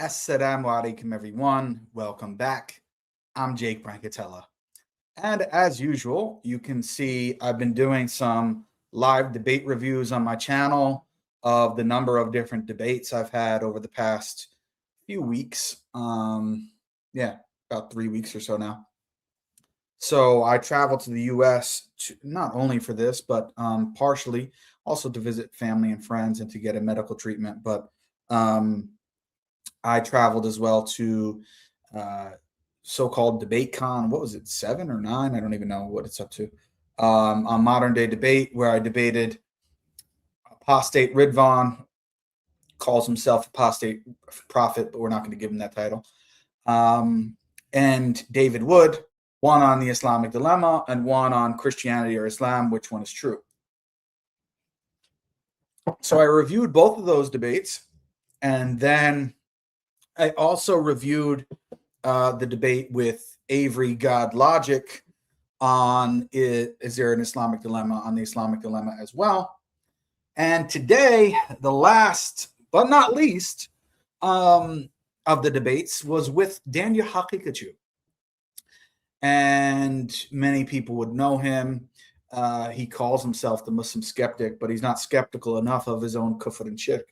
Assalamu alaikum, everyone. Welcome back. I'm Brancatella. And as usual, you can see I've been doing some live debate reviews on my channel of the number of different debates I've had over the past few weeks. Yeah, about 3 weeks or so now. So I traveled to the US not only for this, but partially also to visit family and friends and to get a medical treatment. But um, I traveled as well to uh, so-called debate con. What was it, 7 or 9? I don't even know what it's up to. On modern day debate, where I debated apostate Ridvan, calls himself apostate prophet, but we're not going to give him that title. And David Wood, one on the Islamic dilemma and one on Christianity or Islam, which one is true. So I reviewed both of those debates, and then I also reviewed the debate with Avery God Logic on is there an Islamic dilemma, on the Islamic dilemma as well. And today, the last but not least of the debates was with Daniel Haqiqatjou. And many people would know him. He calls himself the Muslim skeptic, but he's not skeptical enough of his own kufr and shirk.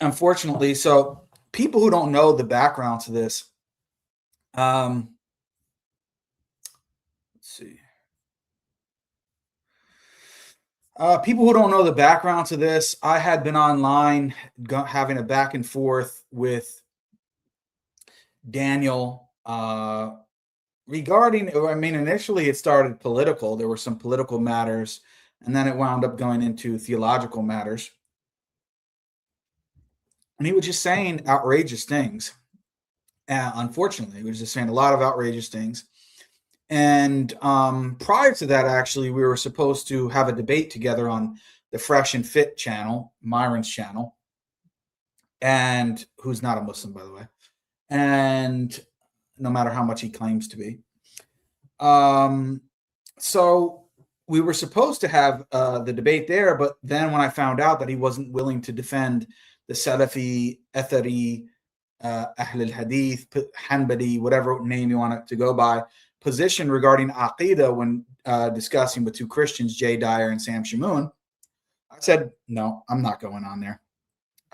Unfortunately, so people who don't know the background to this, let's see. People who don't know the background to this, I had been online having a back and forth with Daniel regarding, initially it started political. There were some political matters, and then it wound up going into theological matters. And he was just saying outrageous things. Unfortunately, he was just saying a lot of outrageous things. And prior to that, actually, we were supposed to have a debate together on the Fresh and Fit channel, Myron's channel, and who's not a Muslim, by the way, and no matter how much he claims to be. So we were supposed to have the debate there, but then when I found out that he wasn't willing to defend the Salafi, Athari, Ahl al-Hadith, Hanbali, whatever name you want it to go by, position regarding Aqeedah when discussing with two Christians, Jay Dyer and Sam Shamoun, I said, no, I'm not going on there.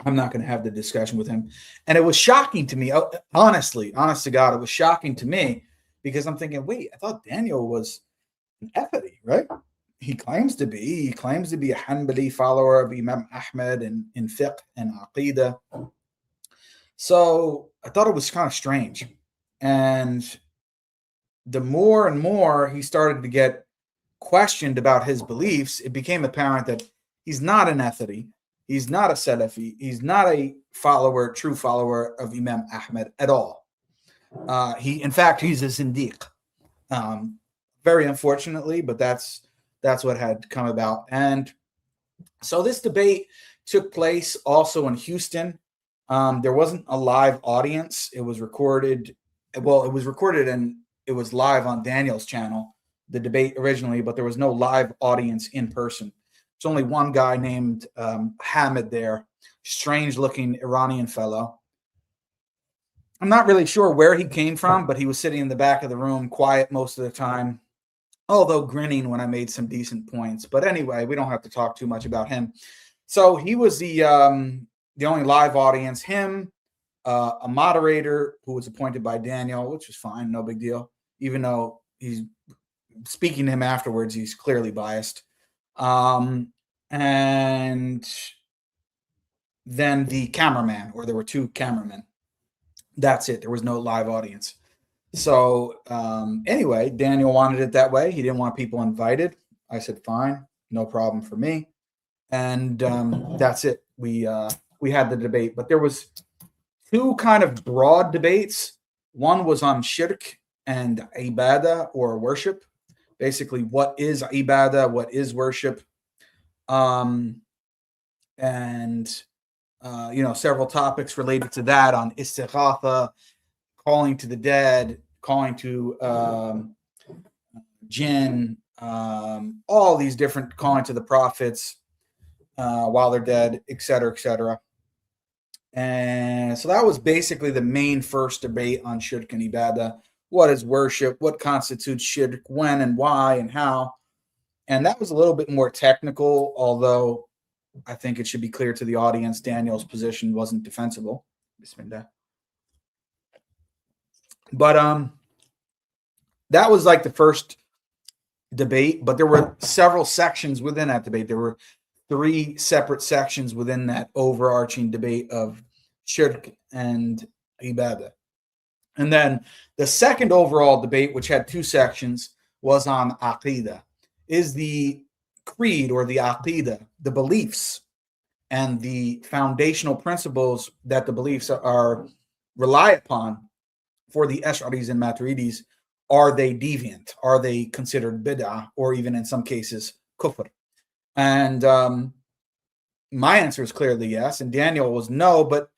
I'm not going to have the discussion with him. And it was shocking to me, honestly, honest to God, it was shocking to me because I'm thinking, wait, I thought Daniel was an Athari, right? He claims to be. He claims to be a Hanbali follower of Imam Ahmed in fiqh and Aqeedah. So I thought it was kind of strange. And the more and more he started to get questioned about his beliefs, it became apparent that he's not an Athari. He's not a Salafi. He's not a true follower of Imam Ahmed at all. In fact, he's a Zindiq. Very unfortunately, but that's what had come about. And so this debate took place also in Houston. There wasn't a live audience. It was recorded. Well, it was recorded and it was live on Daniel's channel, the debate originally, but there was no live audience in person. There's only one guy named Hamid there, strange-looking Iranian fellow. I'm not really sure where he came from, but he was sitting in the back of the room, quiet most of the time, although grinning when I made some decent points. But anyway, we don't have to talk too much about him. So he was the only live audience, him, a moderator who was appointed by Daniel, which was fine, no big deal, even though he's speaking to him afterwards, he's clearly biased. And then the cameraman, or there were two cameramen. That's it. There was no live audience. So anyway, Daniel wanted it that way. He didn't want people invited. I said, fine, no problem for me. And that's it. We had the debate, but there was two kind of broad debates. One was on shirk and ibadah, or worship. Basically, what is ibadah? What is worship? Several topics related to that on istighatha, calling to the dead, calling to jinn, all these different calling to the prophets while they're dead, etc., etc. And so that was basically the main first debate on Shirk and Ibadah. What is worship? What constitutes Shirk? When and why and how? And that was a little bit more technical, although I think it should be clear to the audience Daniel's position wasn't defensible. But that was like the first debate, but there were several sections within that debate. There were 3 separate sections within that overarching debate of Shirk and Ibadah. And then the second overall debate, which had 2 sections, was on Aqeedah. Is the creed or the Aqeedah, the beliefs and the foundational principles that the beliefs are rely upon for the Ash'aris and Maturidis, are they deviant? Are they considered bid'ah, or even in some cases kufr? And my answer is clearly yes, and Daniel was no, but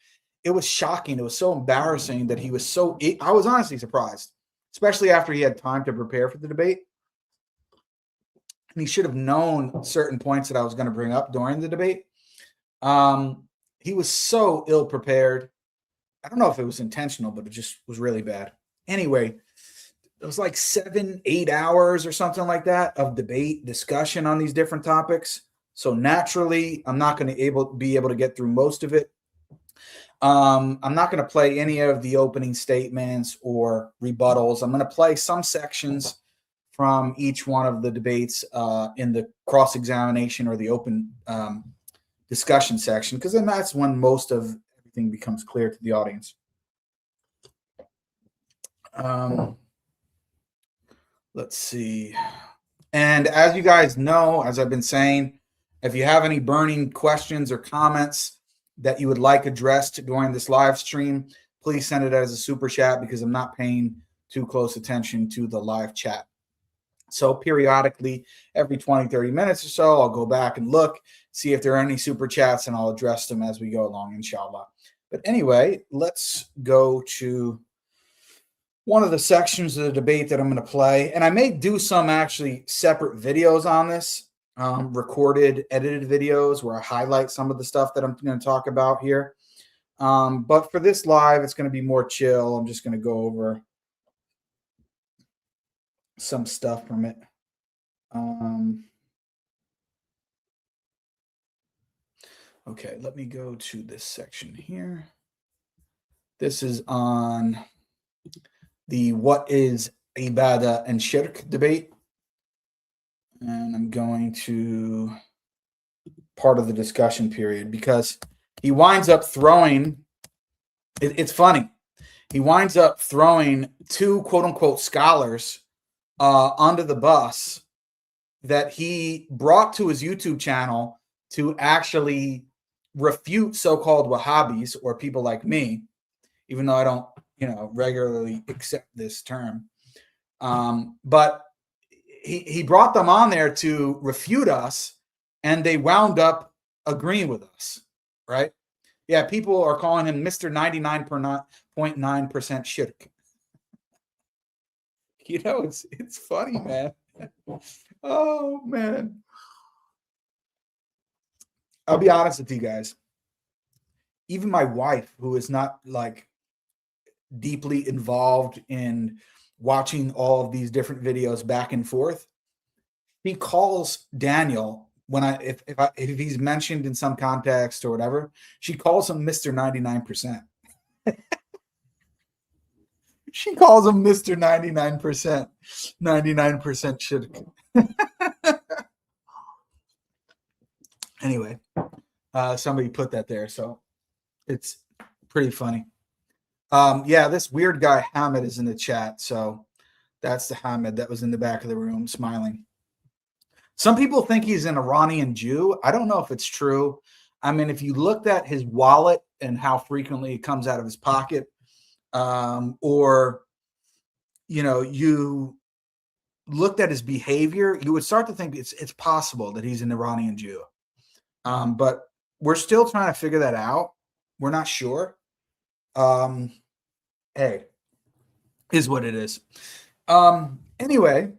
it was shocking. It was so embarrassing that he was so, I was honestly surprised, especially after he had time to prepare for the debate. And he should have known certain points that I was going to bring up during the debate. He was so ill prepared. I don't know if it was intentional, but it just was really bad. Anyway, it was like 7-8 hours or something like that of debate, discussion on these different topics. So naturally, I'm not going to be able to get through most of it. I'm not going to play any of the opening statements or rebuttals. I'm going to play some sections from each one of the debates in the cross-examination or the open discussion section, because then that's when most of everything becomes clear to the audience. Let's see. And as you guys know, as I've been saying, if you have any burning questions or comments that you would like addressed during this live stream, please send it as a super chat, because I'm not paying too close attention to the live chat. So periodically, every 20-30 minutes or so, I'll go back and look, see if there are any super chats, and I'll address them as we go along, inshallah. But anyway, let's go to one of the sections of the debate that I'm going to play. And I may do some actually separate videos on this, recorded, edited videos where I highlight some of the stuff that I'm going to talk about here. But for this live, it's going to be more chill. I'm just going to go over some stuff from it. Okay, let me go to this section here. This is on the what is Ibadah and Shirk debate. And I'm going to part of the discussion period, because he winds up throwing, it's funny, he winds up throwing 2 quote-unquote scholars onto the bus that he brought to his YouTube channel to actually refute so-called Wahhabis, or people like me, even though I don't, regularly accept this term. But he brought them on there to refute us, and they wound up agreeing with us, right? Yeah, people are calling him Mr. 99.9% shirk. It's funny, man. Oh, man. I'll be honest with you guys. Even my wife, who is not like deeply involved in watching all of these different videos back and forth, he calls Daniel when if he's mentioned in some context or whatever, she calls him Mr. 99%. She calls him Mr. 99%, 99% shirk. Anyway, somebody put that there, so it's pretty funny. Yeah, this weird guy Hamid is in the chat, so that's the Hamid that was in the back of the room smiling. Some people think he's an Iranian Jew. I don't know if it's true. I mean, if you looked at his wallet and how frequently it comes out of his pocket, or you looked at his behavior, you would start to think it's possible that he's an Iranian Jew. But we're still trying to figure that out. We're not sure. Hey, is what it is. Anyway,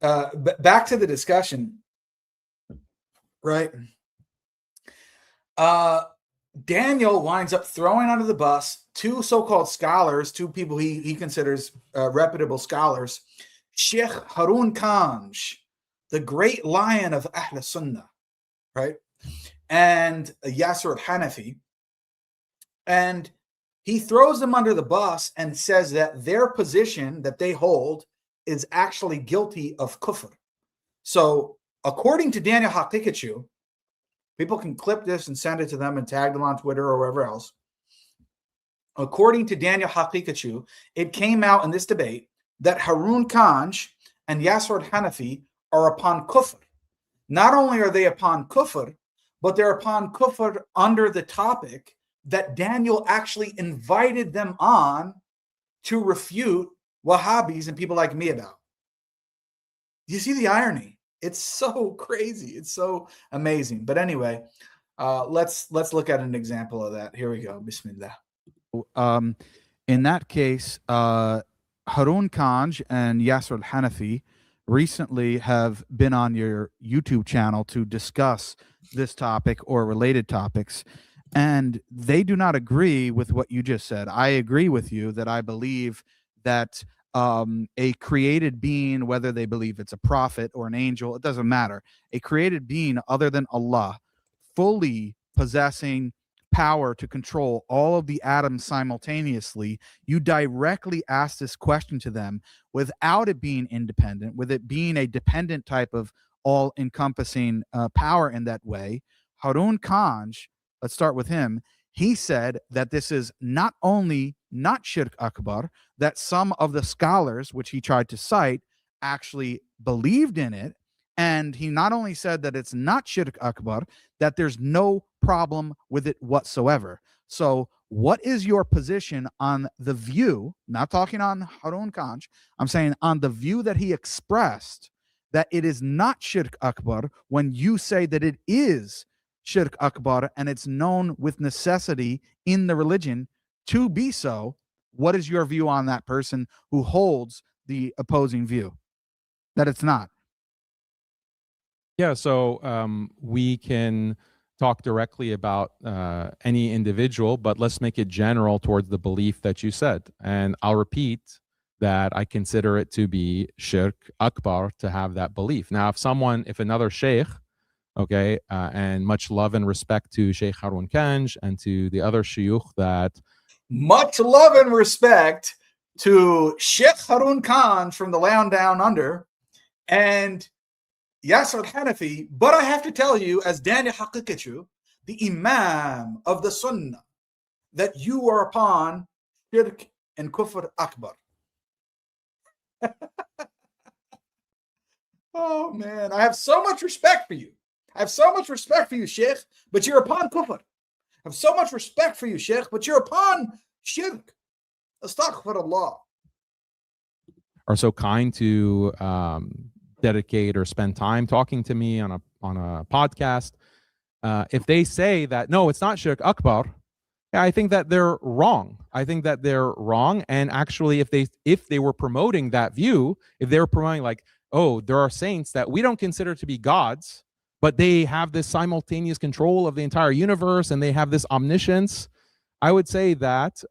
back to the discussion, right? Daniel winds up throwing under the bus two so-called scholars, two people he considers reputable scholars, Sheikh Harun Kanj, the great lion of Ahl Sunnah, right? And Yasser al-Hanafi. And he throws them under the bus and says that their position that they hold is actually guilty of kufr. So according to Daniel Haqiqatjou, people can clip this and send it to them and tag them on Twitter or wherever else. According to Daniel Haqiqatjou, it came out in this debate that Harun Kanj and Yasser al-Hanafi are upon kufr. Not only are they upon kufr, but they're upon kufr under the topic that Daniel actually invited them on to refute Wahhabis and people like me about. You see the irony? It's so crazy. It's so amazing. But anyway, let's look at an example of that. Here we go. Bismillah. In that case, Harun Kanj and Yasser al-Hanafi recently have been on your YouTube channel to discuss this topic or related topics, and they do not agree with what you just said. I agree with you that I believe that a created being, whether they believe it's a prophet or an angel, it doesn't matter. A created being other than Allah, fully possessing power to control all of the atoms simultaneously, you directly ask this question to them without it being independent, with it being a dependent type of all-encompassing power in that way. Harun Kanj, let's start with him. He said that this is not only not Shirk Akbar, that some of the scholars, which he tried to cite, actually believed in it. And he not only said that it's not Shirk Akbar, that there's no problem with it whatsoever. So what is your position on the view, not talking on Harun Kanj, I'm saying on the view that he expressed that it is not Shirk Akbar when you say that it is Shirk Akbar and it's known with necessity in the religion to be so? What is your view on that person who holds the opposing view that it's not? Yeah, so we can talk directly about any individual, but let's make it general towards the belief that you said. And I'll repeat that I consider it to be Shirk Akbar to have that belief. Now, if another sheikh, okay, and much love and respect to Sheikh Harun Kanj and to the other shuyukh that... Much love and respect to Sheikh Harun Kanj from the land down under and Yasser al-Hanafi, but I have to tell you, as Daniel Haqiqatjou, the Imam of the Sunnah, that you are upon Shirk and Kufr Akbar. Oh man, I have so much respect for you. I have so much respect for you, Sheikh, but you're upon Kufr. I have so much respect for you, Sheikh, but you're upon Shirk. Astaghfirullah. Are so kind to dedicate or spend time talking to me on a podcast. If they say that no, it's not Shirk Akbar, I think that they're wrong. I think that they're wrong. And actually, if they were promoting that view, if they were promoting like, oh, there are saints that we don't consider to be gods, but they have this simultaneous control of the entire universe and they have this omniscience, I would say that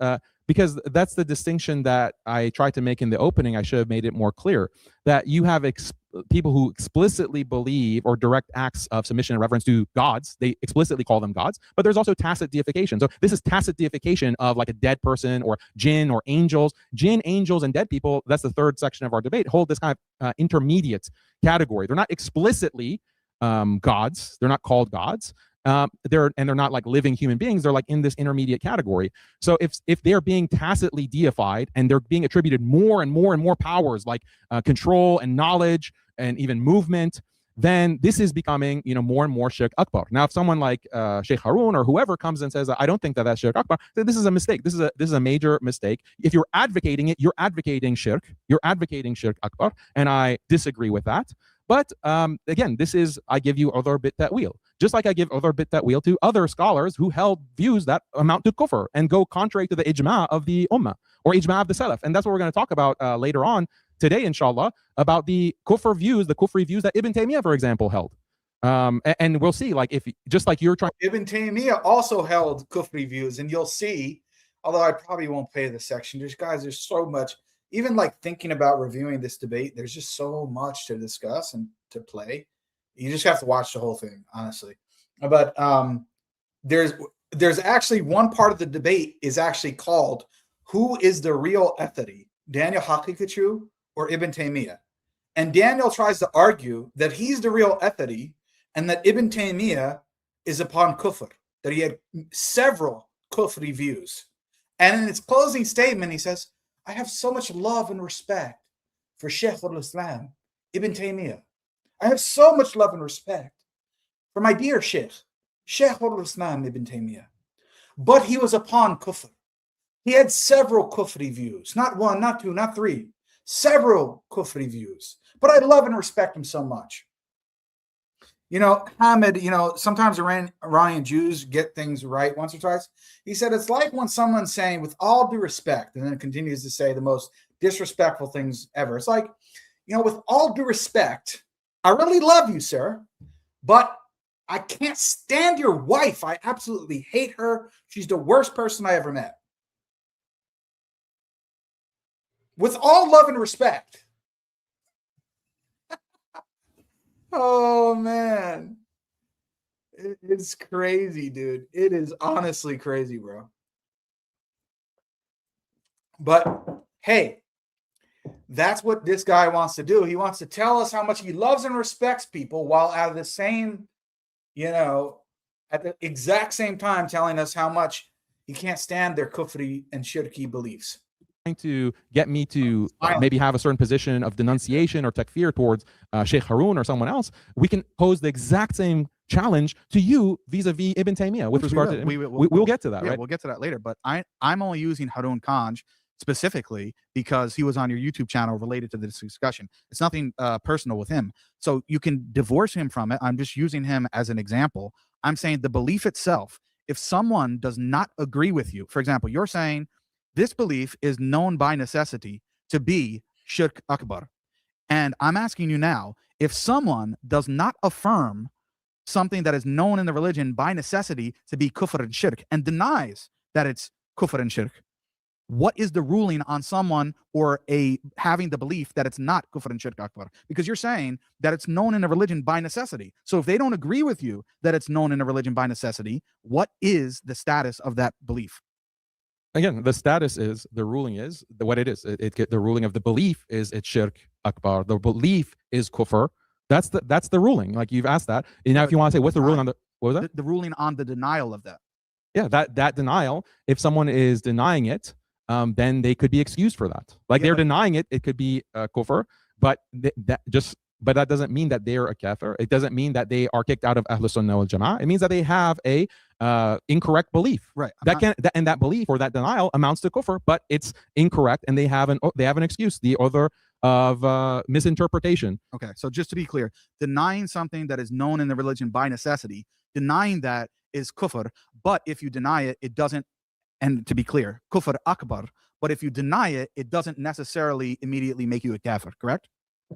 because that's the distinction that I tried to make in the opening. I should have made it more clear that you have people who explicitly believe or direct acts of submission and reverence to gods. They explicitly call them gods, but there's also tacit deification. So this is tacit deification of like a dead person or jinn or angels. Jinn, angels, and dead people, that's the third section of our debate, hold this kind of intermediate category. They're not explicitly gods. They're not called gods. They're not like living human beings. They're like in this intermediate category. So if they're being tacitly deified and they're being attributed more and more and more powers like control and knowledge and even movement, then this is becoming more and more Shirk Akbar. Now, if someone like Sheikh Harun or whoever comes and says, I don't think that that's Shirk Akbar, then this is a mistake. This is a major mistake. If you're advocating it, you're advocating Shirk. You're advocating Shirk Akbar, and I disagree with that. But again, I give you other bit that wheel. Just like I give other bit that wheel to other scholars who held views that amount to kufr and go contrary to the ijma of the ummah or ijma of the salaf. And that's what we're going to talk about later on today, inshallah, about the kufr views, the kufri views that Ibn Taymiyyah, for example, held. And we'll see, like, if just like you're trying. Ibn Taymiyyah also held Kufri views, and you'll see, although I probably won't pay this section, there's so much, even like thinking about reviewing this debate, there's just so much to discuss and to play. You just have to watch the whole thing, honestly. But there's actually one part of the debate is actually called, who is the real Etheri, Daniel Haqiqatjou or Ibn Taymiyyah? And Daniel tries to argue that he's the real Etheri and that Ibn Taymiyyah is upon kufr, that he had several kufri views. And in his closing statement, he says, I have so much love and respect for Shaykh al-Islam, Ibn Taymiyyah. I have so much love and respect for my dear Shaykh al-Islam, Ibn Taymiyyah. But he was upon kufr. He had several kufri views, not one, not two, not three, several kufri views. But I love and respect him so much. You know, Hamid, you know, sometimes Iranian Jews get things right once or twice. He said, it's like when someone's saying, with all due respect, and then continues to say the most disrespectful things ever. It's like, you know, with all due respect, I really love you, sir, but I can't stand your wife. I absolutely hate her. She's the worst person I ever met. With all love and respect. Oh, man. It's crazy, dude. It is honestly crazy, bro. But, hey, that's what this guy wants to do. He wants to tell us how much he loves and respects people while at the same, you know, at the exact same time telling us how much he can't stand their kufri and shirki beliefs. To get me to maybe have a certain position of denunciation or takfir towards Sheikh Harun or someone else, we can pose the exact same challenge to you vis-a-vis Ibn Taymiyyah with regard to we'll get to that, right? We'll get to that later, but I'm only using Harun Kanj specifically because he was on your YouTube channel related to this discussion. It's nothing personal with him, so you can divorce him from it. I'm just using him as an example. I'm saying the belief itself, if someone does not agree with you, for example, you're saying this belief is known by necessity to be Shirk Akbar. And I'm asking you now, if someone does not affirm something that is known in the religion by necessity to be kufr and shirk and denies that it's kufr and shirk, what is the ruling on someone or having the belief that it's not kufr and shirk akbar? Because you're saying that it's known in a religion by necessity. So if they don't agree with you that it's known in a religion by necessity, what is the status of that belief? Again, the status is, the ruling is what it is. The ruling of the belief is it's shirk akbar. The belief is kufr. That's the ruling. Like you've asked that. And now, if you want to say what's the ruling on the, what was that? The ruling on the denial of that. Yeah, that denial. If someone is denying it, then they could be excused for that. Like they're denying it. It could be kufr, but but that doesn't mean that they're a kafir. It doesn't mean that they are kicked out of Ahlus Sunnah wal Jama'ah. It means that they have a incorrect belief. Right. And that belief or that denial amounts to kufr, but it's incorrect, and they have an excuse, the other of misinterpretation. Okay, so just to be clear, denying something that is known in the religion by necessity, denying that is kufr. But if you deny it, it doesn't. And to be clear, kufr akbar. But if you deny it, it doesn't necessarily immediately make you a kafir. Correct?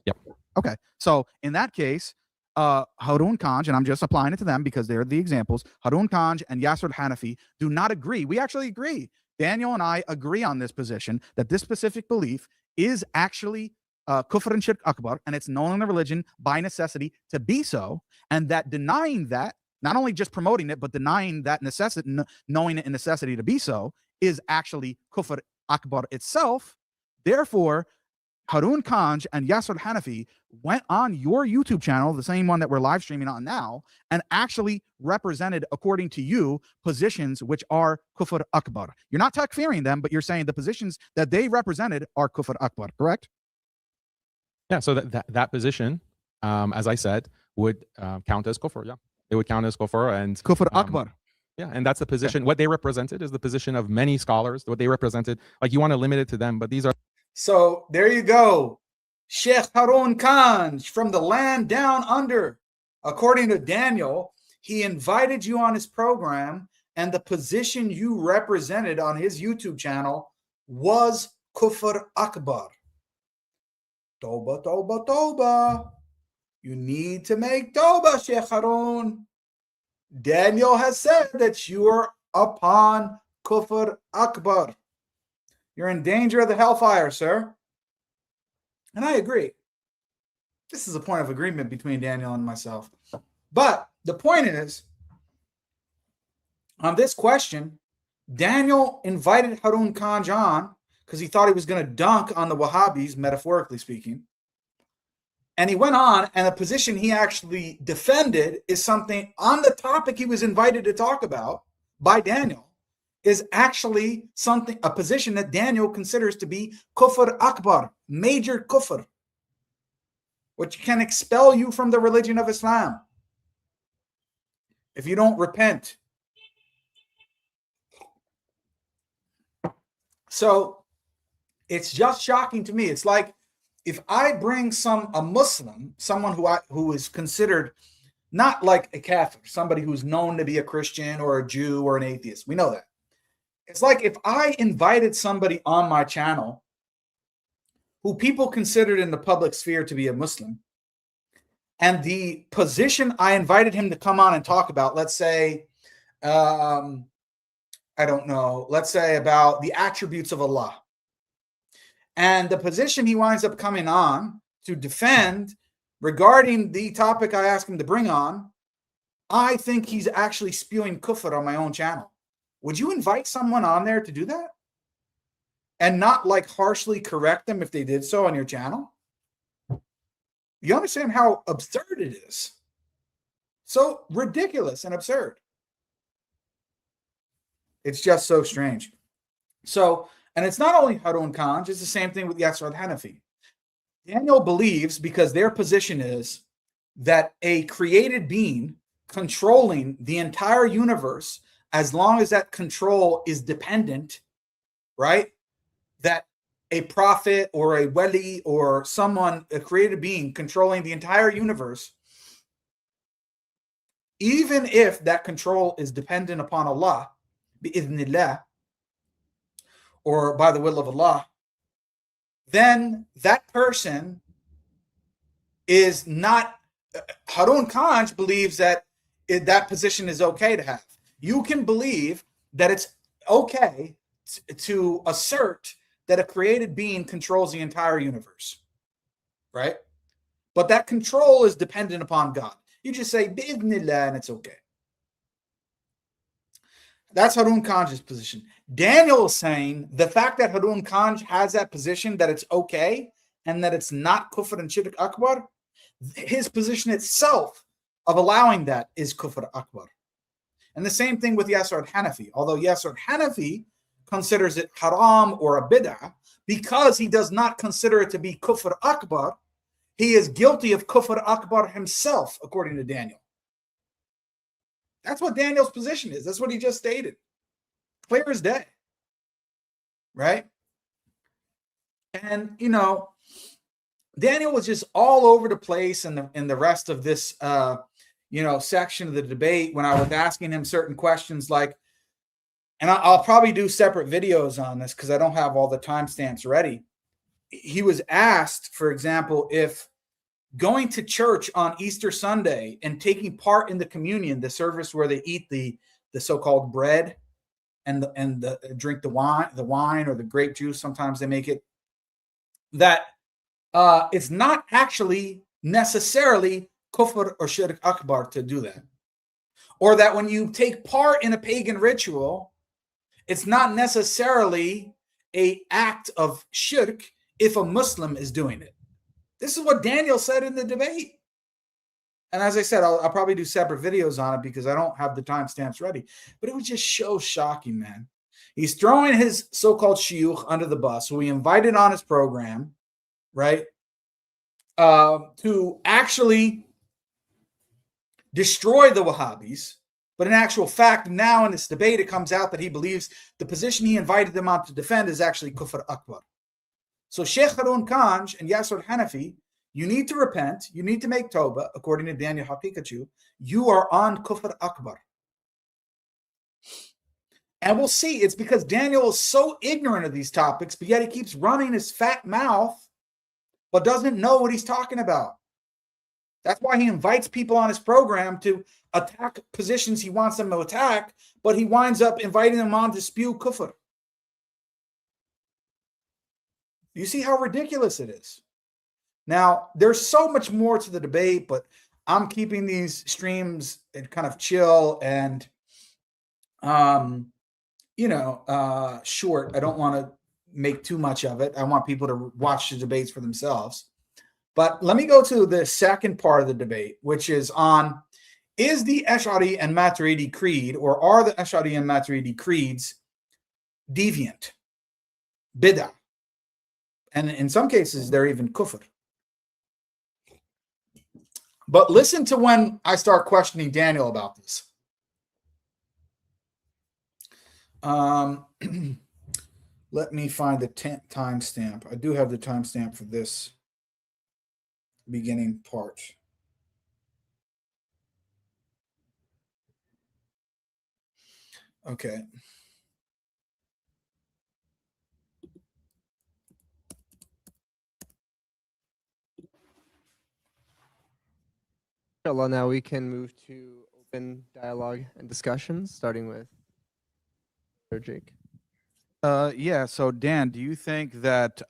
Yep. Okay, so in that case, Harun Kanj, and I'm just applying it to them because they're the examples, Harun Kanj and Yasser Hanafi do not agree. We actually agree. Daniel and I agree on this position that this specific belief is actually kufr and shirk akbar, and it's known in the religion by necessity to be so, and that denying that, not only just promoting it, but denying that necessity, knowing it in necessity to be so, is actually kufr akbar itself. Therefore, Harun Kanj and Yasser Hanafi went on your YouTube channel, the same one that we're live streaming on now, and actually represented, according to you, positions which are kufr akbar. You're not takfiring them, but you're saying the positions that they represented are kufr akbar, correct? Yeah, so that position, as I said, would count as kufr. Yeah, it would count as kufr and kufr akbar. Yeah, and that's the position. What they represented is the position of many scholars. What they represented, like you want to limit it to them, but these are. So there you go. Sheikh Harun Kanj from the land down under. According to Daniel, he invited you on his program, and the position you represented on his YouTube channel was kufr akbar. Toba, toba, toba. You need to make Tawbah, Sheikh Harun. Daniel has said that you are upon Kufr Akbar. You're in danger of the hellfire, sir. And I agree. This is a point of agreement between Daniel and myself. But the point is, on this question, Daniel invited Harun Khan on because he thought he was going to dunk on the Wahhabis, metaphorically speaking. And he went on, and the position he actually defended is something on the topic he was invited to talk about by Daniel, is actually something, a position that Daniel considers to be kufr akbar, major kufr, which can expel you from the religion of Islam if you don't repent. So it's just shocking to me. It's like if I bring a Muslim, someone who is considered not like a kafir, somebody who's known to be a Christian or a Jew or an atheist. We know that. It's like if I invited somebody on my channel who people considered in the public sphere to be a Muslim, and the position I invited him to come on and talk about, let's say, I don't know, let's say about the attributes of Allah. And the position he winds up coming on to defend regarding the topic I asked him to bring on, I think he's actually spewing kufr on my own channel. Would you invite someone on there to do that? And not like harshly correct them if they did so on your channel? You understand how absurd it is? So ridiculous and absurd. It's just so strange. So, and it's not only Harun Khan, it's the same thing with Yasser al-Hanafi. Daniel believes, because their position is that a created being controlling the entire universe, as long as that control is dependent, right? That a prophet or a wali or someone, a created being controlling the entire universe, even if that control is dependent upon Allah, bi'idhnillah, or by the will of Allah, then that person is not, Harun Khan believes that that position is okay to have. You can believe that it's okay to assert that a created being controls the entire universe, right? But that control is dependent upon God. You just say, bi'idhnillah, and it's okay. That's Harun Khan's position. Daniel is saying the fact that Harun Khan has that position, that it's okay, and that it's not kufr and shirk akbar, his position itself of allowing that is kufr akbar. And the same thing with Yasser al-Hanafi. Although Yasser al-Hanafi considers it haram or a bid'ah, because he does not consider it to be kufr akbar, he is guilty of kufr akbar himself, according to Daniel. That's what Daniel's position is. That's what he just stated. Clear as day. Right? And, you know, Daniel was just all over the place in the rest of this, section of the debate when I was asking him certain questions like, and I'll probably do separate videos on this because I don't have all the timestamps ready. He was asked, for example, if going to church on Easter Sunday and taking part in the communion, the service where they eat the so-called bread and drink the wine or the grape juice, sometimes they make it, that it's not actually necessarily kufr or shirk akbar to do that. Or that when you take part in a pagan ritual, it's not necessarily an act of shirk if a Muslim is doing it. This is what Daniel said in the debate. And as I said, I'll probably do separate videos on it because I don't have the timestamps ready. But it was just so shocking, man. He's throwing his so-called shiyukh under the bus, who he invited on his program, right, to actually destroy the Wahhabis. But in actual fact, now in this debate, it comes out that he believes the position he invited them on to defend is actually kufr akbar. So Sheikh Harun Khan and Yasser al-Hanafi, you need to repent. You need to make tawbah, according to Daniel Haqiqatjou. You are on kufr akbar. And we'll see. It's because Daniel is so ignorant of these topics, but yet he keeps running his fat mouth, but doesn't know what he's talking about. That's why he invites people on his program to attack positions he wants them to attack, but he winds up inviting them on to spew kufr. You see how ridiculous it is. Now, there's so much more to the debate, but I'm keeping these streams kind of chill and, short. I don't want to make too much of it. I want people to watch the debates for themselves. But let me go to the second part of the debate, which is on, is the Ash'ari and Maturidi creed, or are the Ash'ari and Maturidi creeds deviant, bid'ah? And in some cases, they're even kufr. But listen to when I start questioning Daniel about this. Let me find the timestamp. I do have the timestamp for this beginning part. Okay. Now we can move to open dialogue and discussions, starting with Jake. Yeah. So Dan, do you think that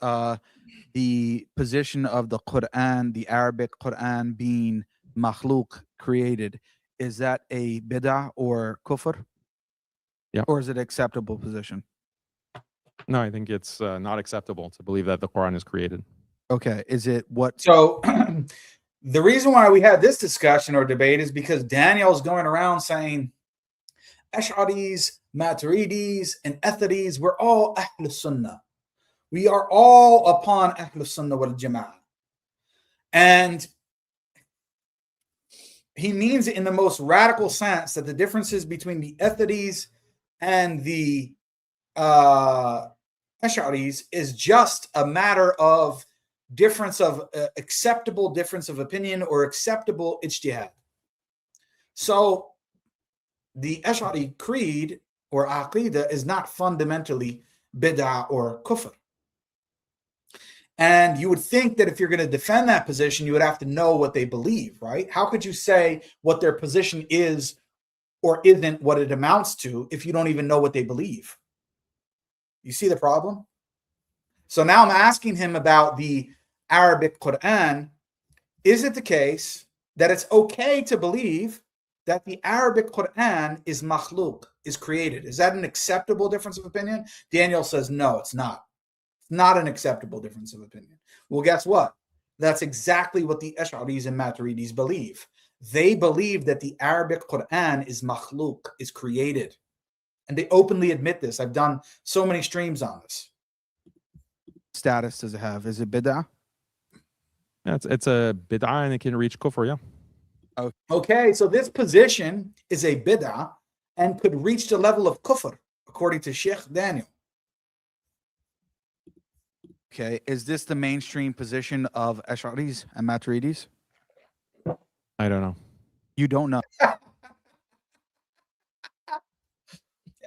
the position of the Quran, the Arabic Quran, being makhluk, created, is that a bid'ah or kufr? Yeah. Or is it acceptable position? No, I think it's not acceptable to believe that the Quran is created. Okay. Is it what? So the reason why we had this discussion or debate is because Daniel's going around saying Ash'aris, Maturidis, and Athadis, we're all Ahl Sunnah. We are all upon Ahl Sunnah wal Jama'ah. And he means it in the most radical sense that the differences between the Athadis and the Ash'aris is just a matter of difference of acceptable difference of opinion or acceptable ijtihad. So the Ash'ari creed or Aqeedah is not fundamentally bid'ah or kufr. And you would think that if you're going to defend that position, you would have to know what they believe, right? How could you say what their position is or isn't, what it amounts to, if you don't even know what they believe? You see the problem? So now I'm asking him about the Arabic Quran. Is it the case that it's okay to believe that the Arabic Quran is makhluk, is created? Is that an acceptable difference of opinion? Daniel says, no, it's not. It's not an acceptable difference of opinion. Well, guess what? That's exactly what the Ash'aris and Maturidis believe. They believe that the Arabic Quran is makhluk, is created. And they openly admit this. I've done so many streams on this. Status does it have? Is it bid'ah? Yeah, it's a bid'ah and it can reach kufr, yeah. Okay, so this position is a bid'ah and could reach the level of kufr, according to Sheikh Daniel. Okay, is this the mainstream position of Ash'aris and Maturidis? I don't know. You don't know.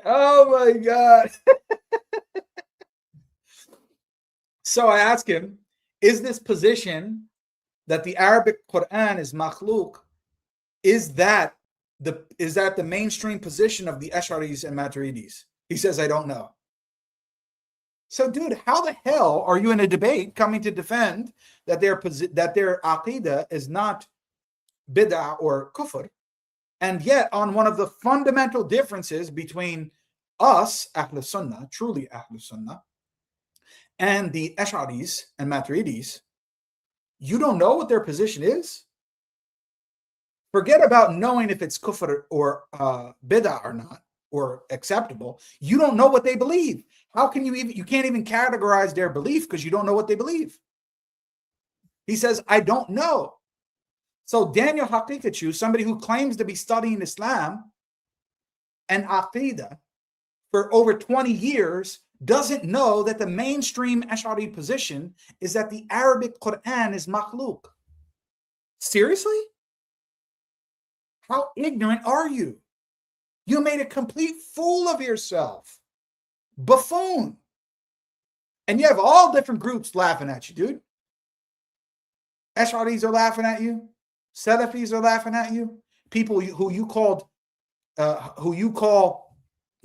Oh my God. So I ask him, is this position that the Arabic Quran is makhluk, is that the mainstream position of the Ash'aris and Maturidis? He says, I don't know. So, dude, how the hell are you in a debate coming to defend that their Aqeedah is not bid'ah or kufr, and yet on one of the fundamental differences between us, Ahl Sunnah, truly Ahl Sunnah, and the Ash'aris and Maturidis, you don't know what their position is? Forget about knowing if it's kufr or bid'ah or not, or acceptable. You don't know what they believe. How can you can't even categorize their belief because you don't know what they believe. He says, I don't know. So Daniel Haqiqatjou, somebody who claims to be studying Islam and Aqeedah for over 20 years, doesn't know that the mainstream Ash'ari position is that the Arabic Quran is makhluk. Seriously? How ignorant are you? You made a complete fool of yourself. Buffoon. And you have all different groups laughing at you, dude. Ash'aris are laughing at you. Salafis are laughing at you. People who you call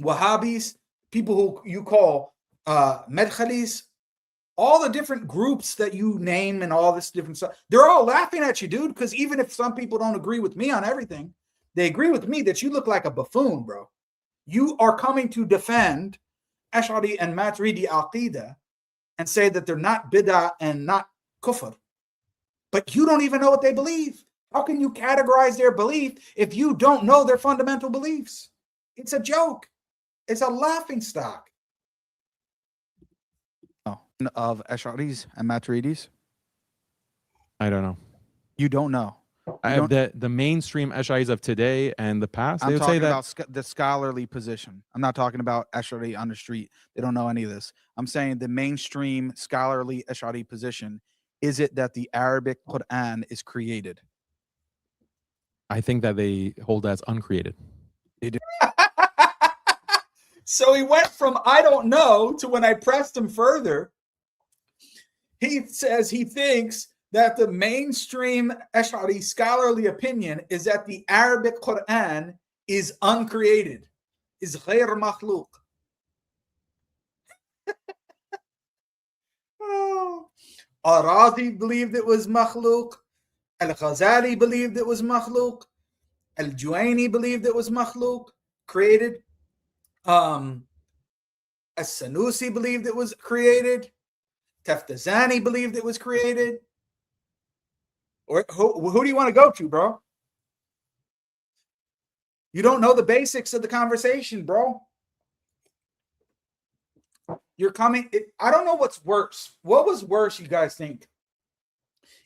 Wahhabis, people who you call Medkhalis, all the different groups that you name and all this different stuff, they're all laughing at you, dude, because even if some people don't agree with me on everything, they agree with me that you look like a buffoon, bro. You are coming to defend Ash'ari and Maturidi Aqeedah and say that they're not bid'ah and not kufr. But you don't even know what they believe. How can you categorize their belief if you don't know their fundamental beliefs? It's a joke. It's a laughing stock. Of Ash'aris and Maturidis? I don't know. You don't know. I have the mainstream Ash'aris of today and the past. They I'm would talking say that about the scholarly position. I'm not talking about Ash'ari on the street. They don't know any of this. I'm saying the mainstream scholarly Ash'ari position. Is it that the Arabic Quran is created? I think that they hold that as uncreated. So he went from I don't know to when I pressed him further, he says he thinks that the mainstream Ash'ari scholarly opinion is that the Arabic Quran is uncreated, is غير مخلوق. Arazi believed it was makhluk. Al-Ghazali believed it was makhluk. Al-Juwayni believed it was makhluk, created. As-Sanusi believed it was created. Taftazani believed it was created. Or who do you want to go to, bro? You don't know the basics of the conversation, bro. You're coming. I don't know what's worse. What was worse, you guys think?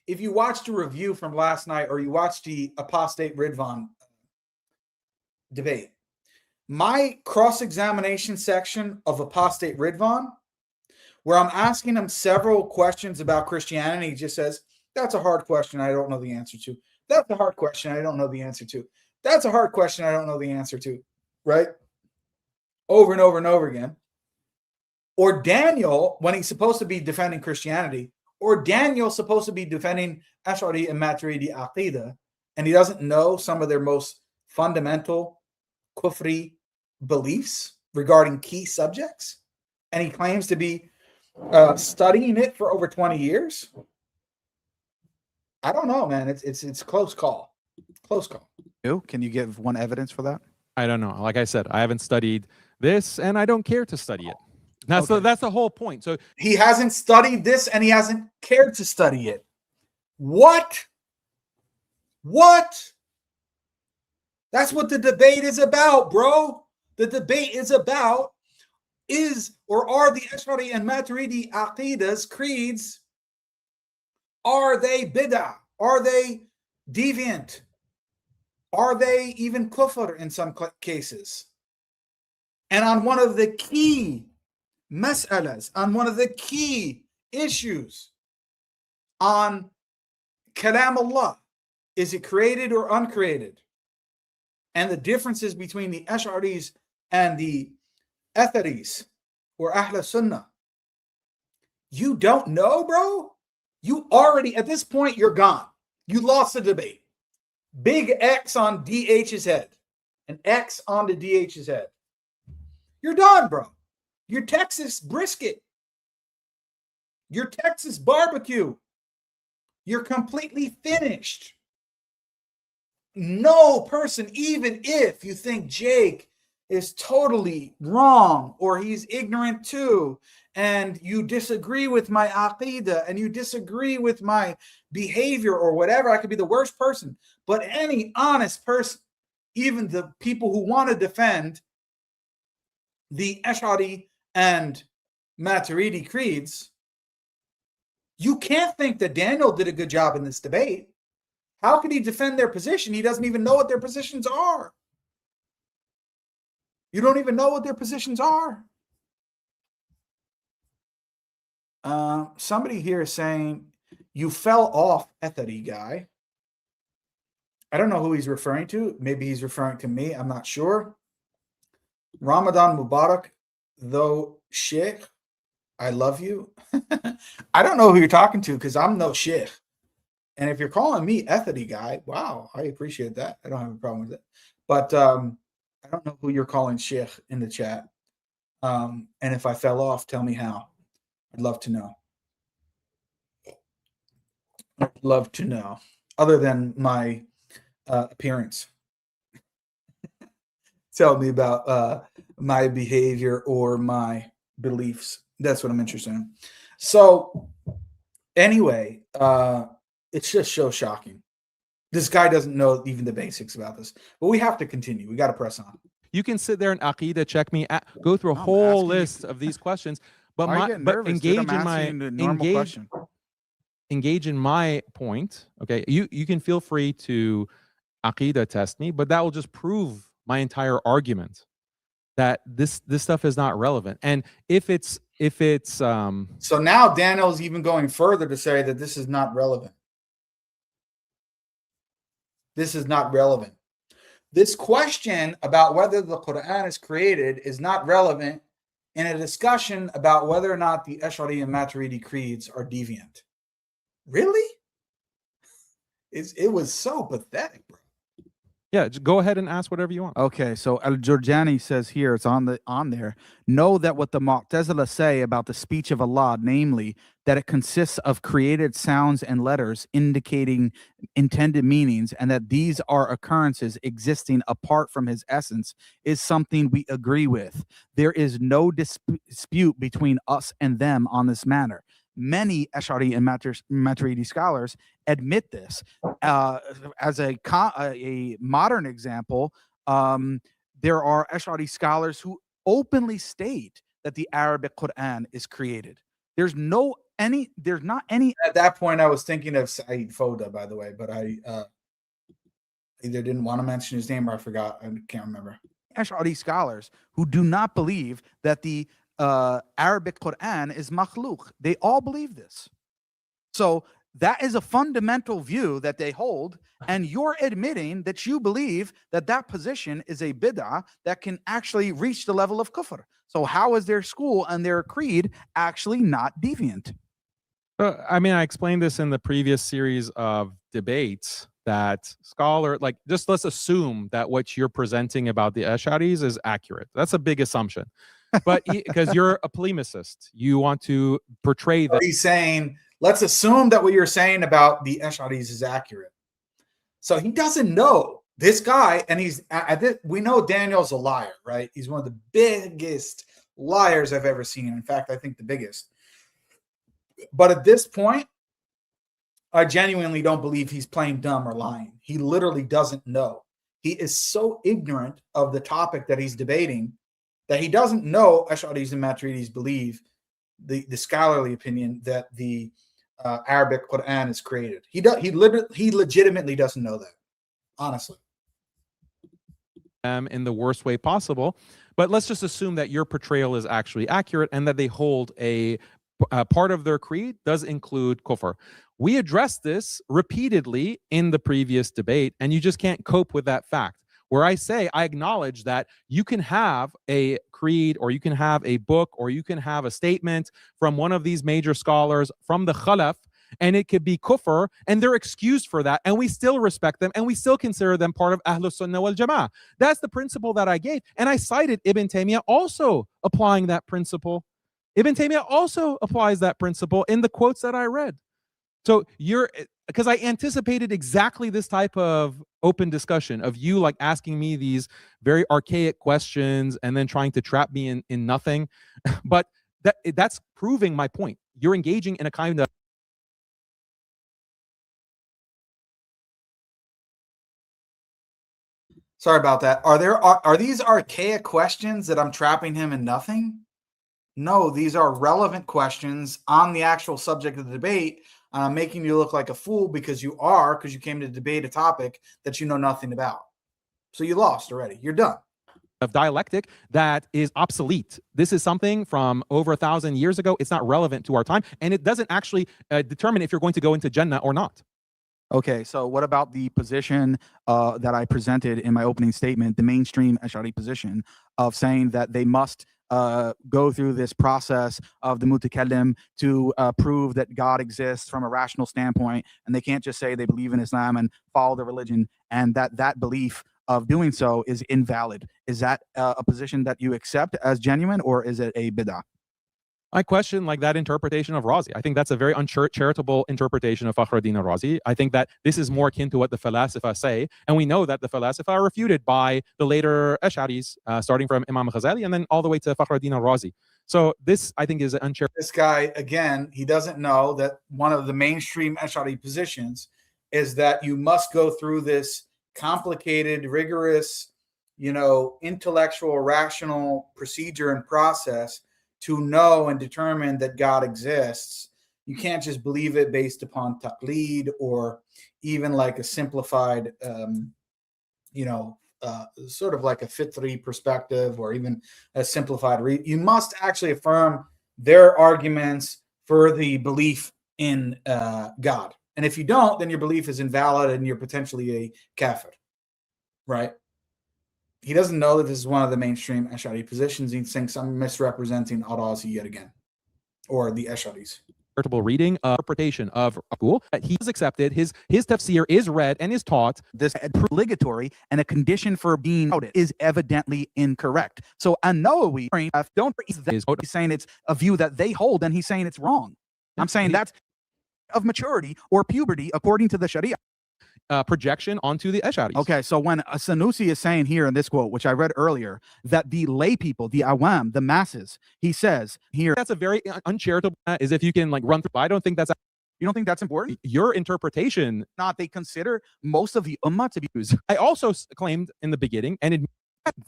If you watched a review from last night or you watched the apostate Ridvan debate, my cross-examination section of apostate Ridvan, where I'm asking him several questions about Christianity, he just says, that's a hard question I don't know the answer to. That's a hard question I don't know the answer to. That's a hard question I don't know the answer to. Right? Over and over and over again. Or Daniel, when he's supposed to be defending Christianity, or Daniel's supposed to be defending Ash'ari and Maturidi Aqeedah, and he doesn't know some of their most fundamental kufri beliefs regarding key subjects, and he claims to be studying it for over 20 years. I don't know, man. It's close call. Close call. Can you give one evidence for that? I don't know. Like I said, I haven't studied this, and I don't care to study it. That's Okay. that's the whole point. So He hasn't studied this, and he hasn't cared to study it. What? What? That's what the debate is about, bro. The debate is about are the Ash'ari and Maturidi Aqeedah's creeds, are they bid'ah? Are they deviant? Are they even kufr in some cases? And on one of the key mas'alas, on one of the key issues on Kalam Allah, is it created or uncreated? And the differences between the Ash'aris and the Atharis or Ahl Sunnah. You don't know, bro? You already, at this point, you're gone. You lost the debate. Big X on DH's head. An X on the DH's head. You're done, bro. Your Texas brisket. Your Texas barbecue. You're completely finished. No person, even if you think Jake is totally wrong or he's ignorant too, and you disagree with my aqeedah and you disagree with my behavior or whatever, I could be the worst person, but any honest person, even the people who want to defend the Ash'ari and Maturidi creeds, you can't think that Daniel did a good job in this debate. How could he defend their position? He doesn't even know what their positions are. You don't even know what their positions are. Somebody here is saying, you fell off, Ethari guy. I don't know who he's referring to. Maybe he's referring to me. I'm not sure. Ramadan Mubarak, though, Sheikh, I love you. I don't know who you're talking to because I'm no Sheikh. And if you're calling me ethity guy, wow, I appreciate that. I don't have a problem with it. But I don't know who you're calling Sheikh in the chat. And if I fell off, tell me how. I'd love to know. I'd love to know. Other than my appearance. Tell me about my behavior or my beliefs. That's what I'm interested in. So anyway, it's just so shocking. This guy doesn't know even the basics about this. But we have to continue. We got to press on. You can sit there and Aqeedah check me, go through a I'm whole asking you- list of these questions, but Why are you getting nervous, dude? engage I'm in my asking you the normal question. engage in my point. Okay, you can feel free to Aqeedah test me, but that will just prove my entire argument that this stuff is not relevant. And if it's So now Daniel's even going further to say that this is not relevant. This is not relevant. This question about whether the Quran is created is not relevant in a discussion about whether or not the Ash'ari and Maturidi creeds are deviant. Really? It was so pathetic, bro. yeah, just go ahead and ask whatever you want. Okay, so Al-Jurjani says here, it's on there. Know that what the Mu'tazila say about the speech of Allah, namely that it consists of created sounds and letters indicating intended meanings, and that these are occurrences existing apart from his essence, is something we agree with. There is no dispute between us and them on this matter. Many Ash'ari and Maturidi scholars admit this. As a modern example, there are Ash'ari scholars who openly state that the Arabic Quran is created. There's not any. At that point, I was thinking of Saeed Foda, by the way, but I either didn't want to mention his name or I forgot. I can't remember. Ash'ari scholars who do not believe that the Arabic Quran is makhluk. They all believe this. So that is a fundamental view that they hold, and you're admitting that you believe that that position is a bid'ah that can actually reach the level of kufr. So how is their school and their creed actually not deviant? I mean, I explained this in the previous series of debates that just let's assume that what you're presenting about the Ash'aris is accurate. That's a big assumption. But because you're a polemicist, you want to portray that. He's saying, let's assume that what you're saying about the Ash'aris is accurate. So he doesn't know this guy, and we know Daniel's a liar, right? He's one of the biggest liars I've ever seen. In fact, I think the biggest. But at this point, I genuinely don't believe he's playing dumb or lying. He literally doesn't know. He is so ignorant of the topic that he's debating that he doesn't know Ash'aris and Maturidis believe the scholarly opinion that the Arabic Quran is created. He legitimately doesn't know that, honestly. In the worst way possible. But let's just assume that your portrayal is actually accurate and that they hold a part of their creed does include kufr. We addressed this repeatedly in the previous debate, and you just can't cope with that fact. Where I say, I acknowledge that you can have a creed, or you can have a book, or you can have a statement from one of these major scholars from the Khalaf, and it could be kufr, and they're excused for that, and we still respect them, and we still consider them part of Ahlus Sunnah wal Jama'ah. That's the principle that I gave, and I cited Ibn Taymiyyah also applying that principle. Ibn Taymiyyah also applies that principle in the quotes that I read. So because I anticipated exactly this type of open discussion of you like asking me these very archaic questions and then trying to trap me in nothing. But that's proving my point. You're engaging in a kind of. Sorry about that. Are these archaic questions that I'm trapping him in nothing? No, these are relevant questions on the actual subject of the debate. I'm making you look like a fool because you came to debate a topic that you know nothing about. So you lost already. You're done. Of dialectic that is obsolete. This is something from over 1,000 years ago. It's not relevant to our time, and it doesn't actually determine if you're going to go into Jannah or not. Okay, so what about the position that I presented in my opening statement, the mainstream Ash'ari position of saying that they must go through this process of the mutakallim to prove that God exists from a rational standpoint, and they can't just say they believe in Islam and follow the religion, and that belief of doing so is invalid. Is that a position that you accept as genuine, or is it a bid'ah? I question like that interpretation of Razi. I think that's a very uncharitable interpretation of Fakhruddin al-Razi. I think that this is more akin to what the Falasifa say, and we know that the Falasifa are refuted by the later Ash'aris, starting from Imam Ghazali and then all the way to Fakhruddin al-Razi. So this, I think, is an uncharitable. This guy, again, he doesn't know that one of the mainstream Ash'ari positions is that you must go through this complicated, rigorous, intellectual, rational procedure and process to know and determine that God exists. You can't just believe it based upon taqleed or even like a simplified, sort of like a fitri perspective or even a simplified read. You must actually affirm their arguments for the belief in God. And if you don't, then your belief is invalid and you're potentially a kafir, right? He doesn't know that this is one of the mainstream Ash'ari positions. He thinks I'm misrepresenting Al-Razi yet again, or the Ash'aris. Reading, interpretation of Aqul that he has accepted. His tafsir is read and is taught. This obligatory and a condition for being outed is evidently incorrect. So An-Nawawi don't he's saying it's a view that they hold, and he's saying it's wrong. I'm saying that's of maturity or puberty according to the Sharia. Projection onto the Ash'aris. Okay, so when Sanusi is saying here in this quote, which I read earlier, that the lay people, the awam, the masses, he says here, that's a very uncharitable, as if you can like run through. I don't think that's. You don't think that's important? Your interpretation. Not they consider most of the ummah to be used. I also claimed in the beginning, and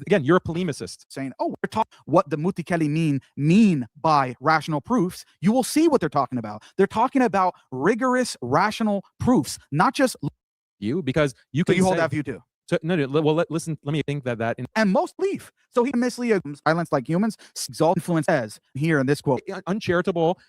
again, you're a polemicist. Saying, oh, we're talking what the Mutikali mean by rational proofs. You will see what they're talking about. They're talking about rigorous rational proofs, not just you, because you so can you hold say, that view too. So, no, well, listen, let me think that and most believe. So he misleads silence like humans, exalt influence as here in this quote. Uncharitable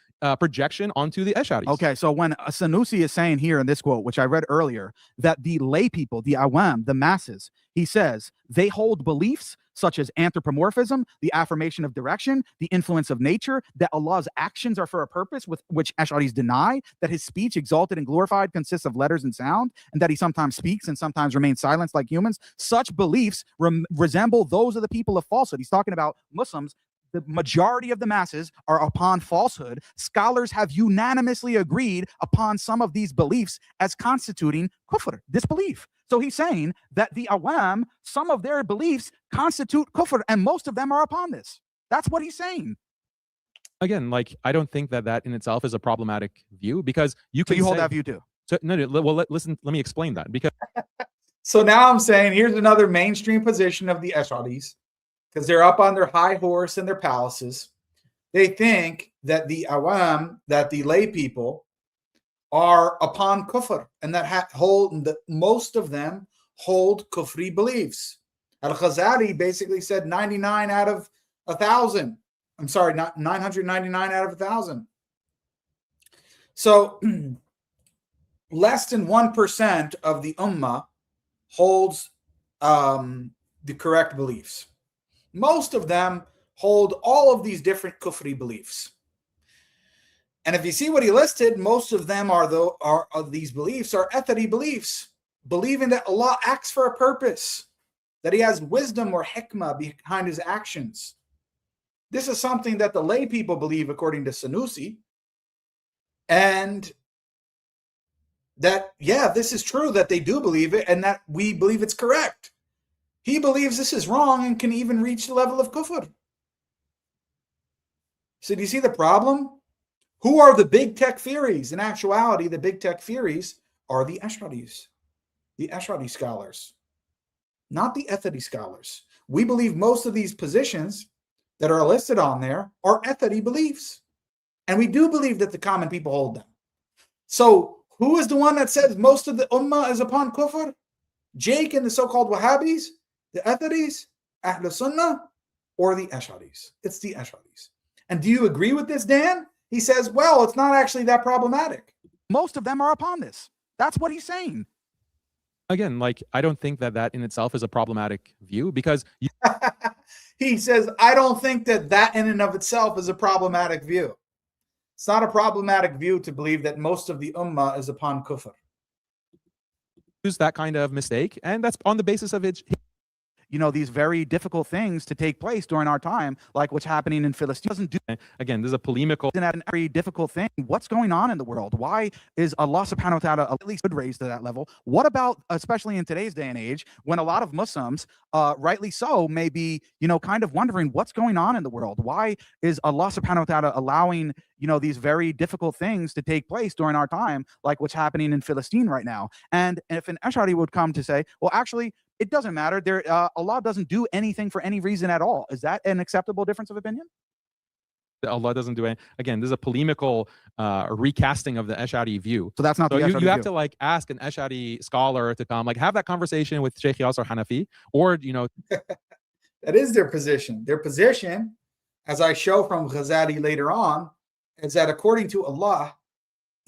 projection onto the Ash'aris. Okay, so when Sanusi is saying here in this quote, which I read earlier, that the lay people, the awam, the masses, he says they hold beliefs such as anthropomorphism, the affirmation of direction, the influence of nature, that Allah's actions are for a purpose, with which Ash'aris deny, that his speech, exalted and glorified, consists of letters and sound, and that he sometimes speaks and sometimes remains silent like humans. Such beliefs resemble those of the people of falsehood. He's talking about Muslims. The majority of the masses are upon falsehood. Scholars have unanimously agreed upon some of these beliefs as constituting kufr, disbelief. So he's saying that the awam, some of their beliefs constitute kufr, and most of them are upon this. That's what he's saying. Again, like, I don't think that in itself is a problematic view, because you can hold that view too. So no, well, listen, let me explain that. Because so now I'm saying here's another mainstream position of the Ash'aris, because they're up on their high horse in their palaces. They think that the awam, that the lay people, are upon kufr, and that most of them hold kufri beliefs. Al-Ghazali basically said 99 out of 1,000. I'm sorry, not 999 out of 1,000. So less than 1% of the ummah holds the correct beliefs. Most of them hold all of these different kufri beliefs. And if you see what he listed, most of them of these beliefs are ethari beliefs, believing that Allah acts for a purpose, that he has wisdom or hikmah behind his actions. This is something that the lay people believe, according to Sanusi. And that, yeah, this is true that they do believe it and that we believe it's correct. He believes this is wrong and can even reach the level of kufr. So do you see the problem? Who are the big takfiris? In actuality, the big takfiris are the Ash'aris, the Ash'ari scholars, not the Ethari scholars. We believe most of these positions that are listed on there are Ethari beliefs. And we do believe that the common people hold them. So who is the one that says most of the ummah is upon kufr? Jake and the so-called Wahhabis, the Atharis, Ahl Sunnah, or the Ash'aris? It's the Ash'aris. And do you agree with this, Dan? He says, well, it's not actually that problematic. Most of them are upon this. That's what he's saying. Again, like, I don't think that in itself is a problematic view, because He says, I don't think that in and of itself is a problematic view. It's not a problematic view to believe that most of the ummah is upon kufr. Use that kind of mistake, and that's on the basis of it. These very difficult things to take place during our time, like what's happening in Philistine. Doesn't do Again, this is a polemical. isn't that a very difficult thing? What's going on in the world? Why is Allah subhanahu wa ta'ala at least good raised to that level? What about, especially in today's day and age, when a lot of Muslims, rightly so, may be, kind of wondering what's going on in the world? Why is Allah subhanahu wa ta'ala allowing, these very difficult things to take place during our time, like what's happening in Philistine right now? And if an Ash'ari would come to say, well, actually, it doesn't matter. Allah doesn't do anything for any reason at all. Is that an acceptable difference of opinion? Allah doesn't do it. Again, this is a polemical recasting of the Ash'ari view. So that's not So the you Ash'ari have view. to ask an Ash'ari scholar to come, have that conversation with Sheikh Yasser Hanafi, or That is their position. Their position, as I show from Ghazali later on, is that according to Allah,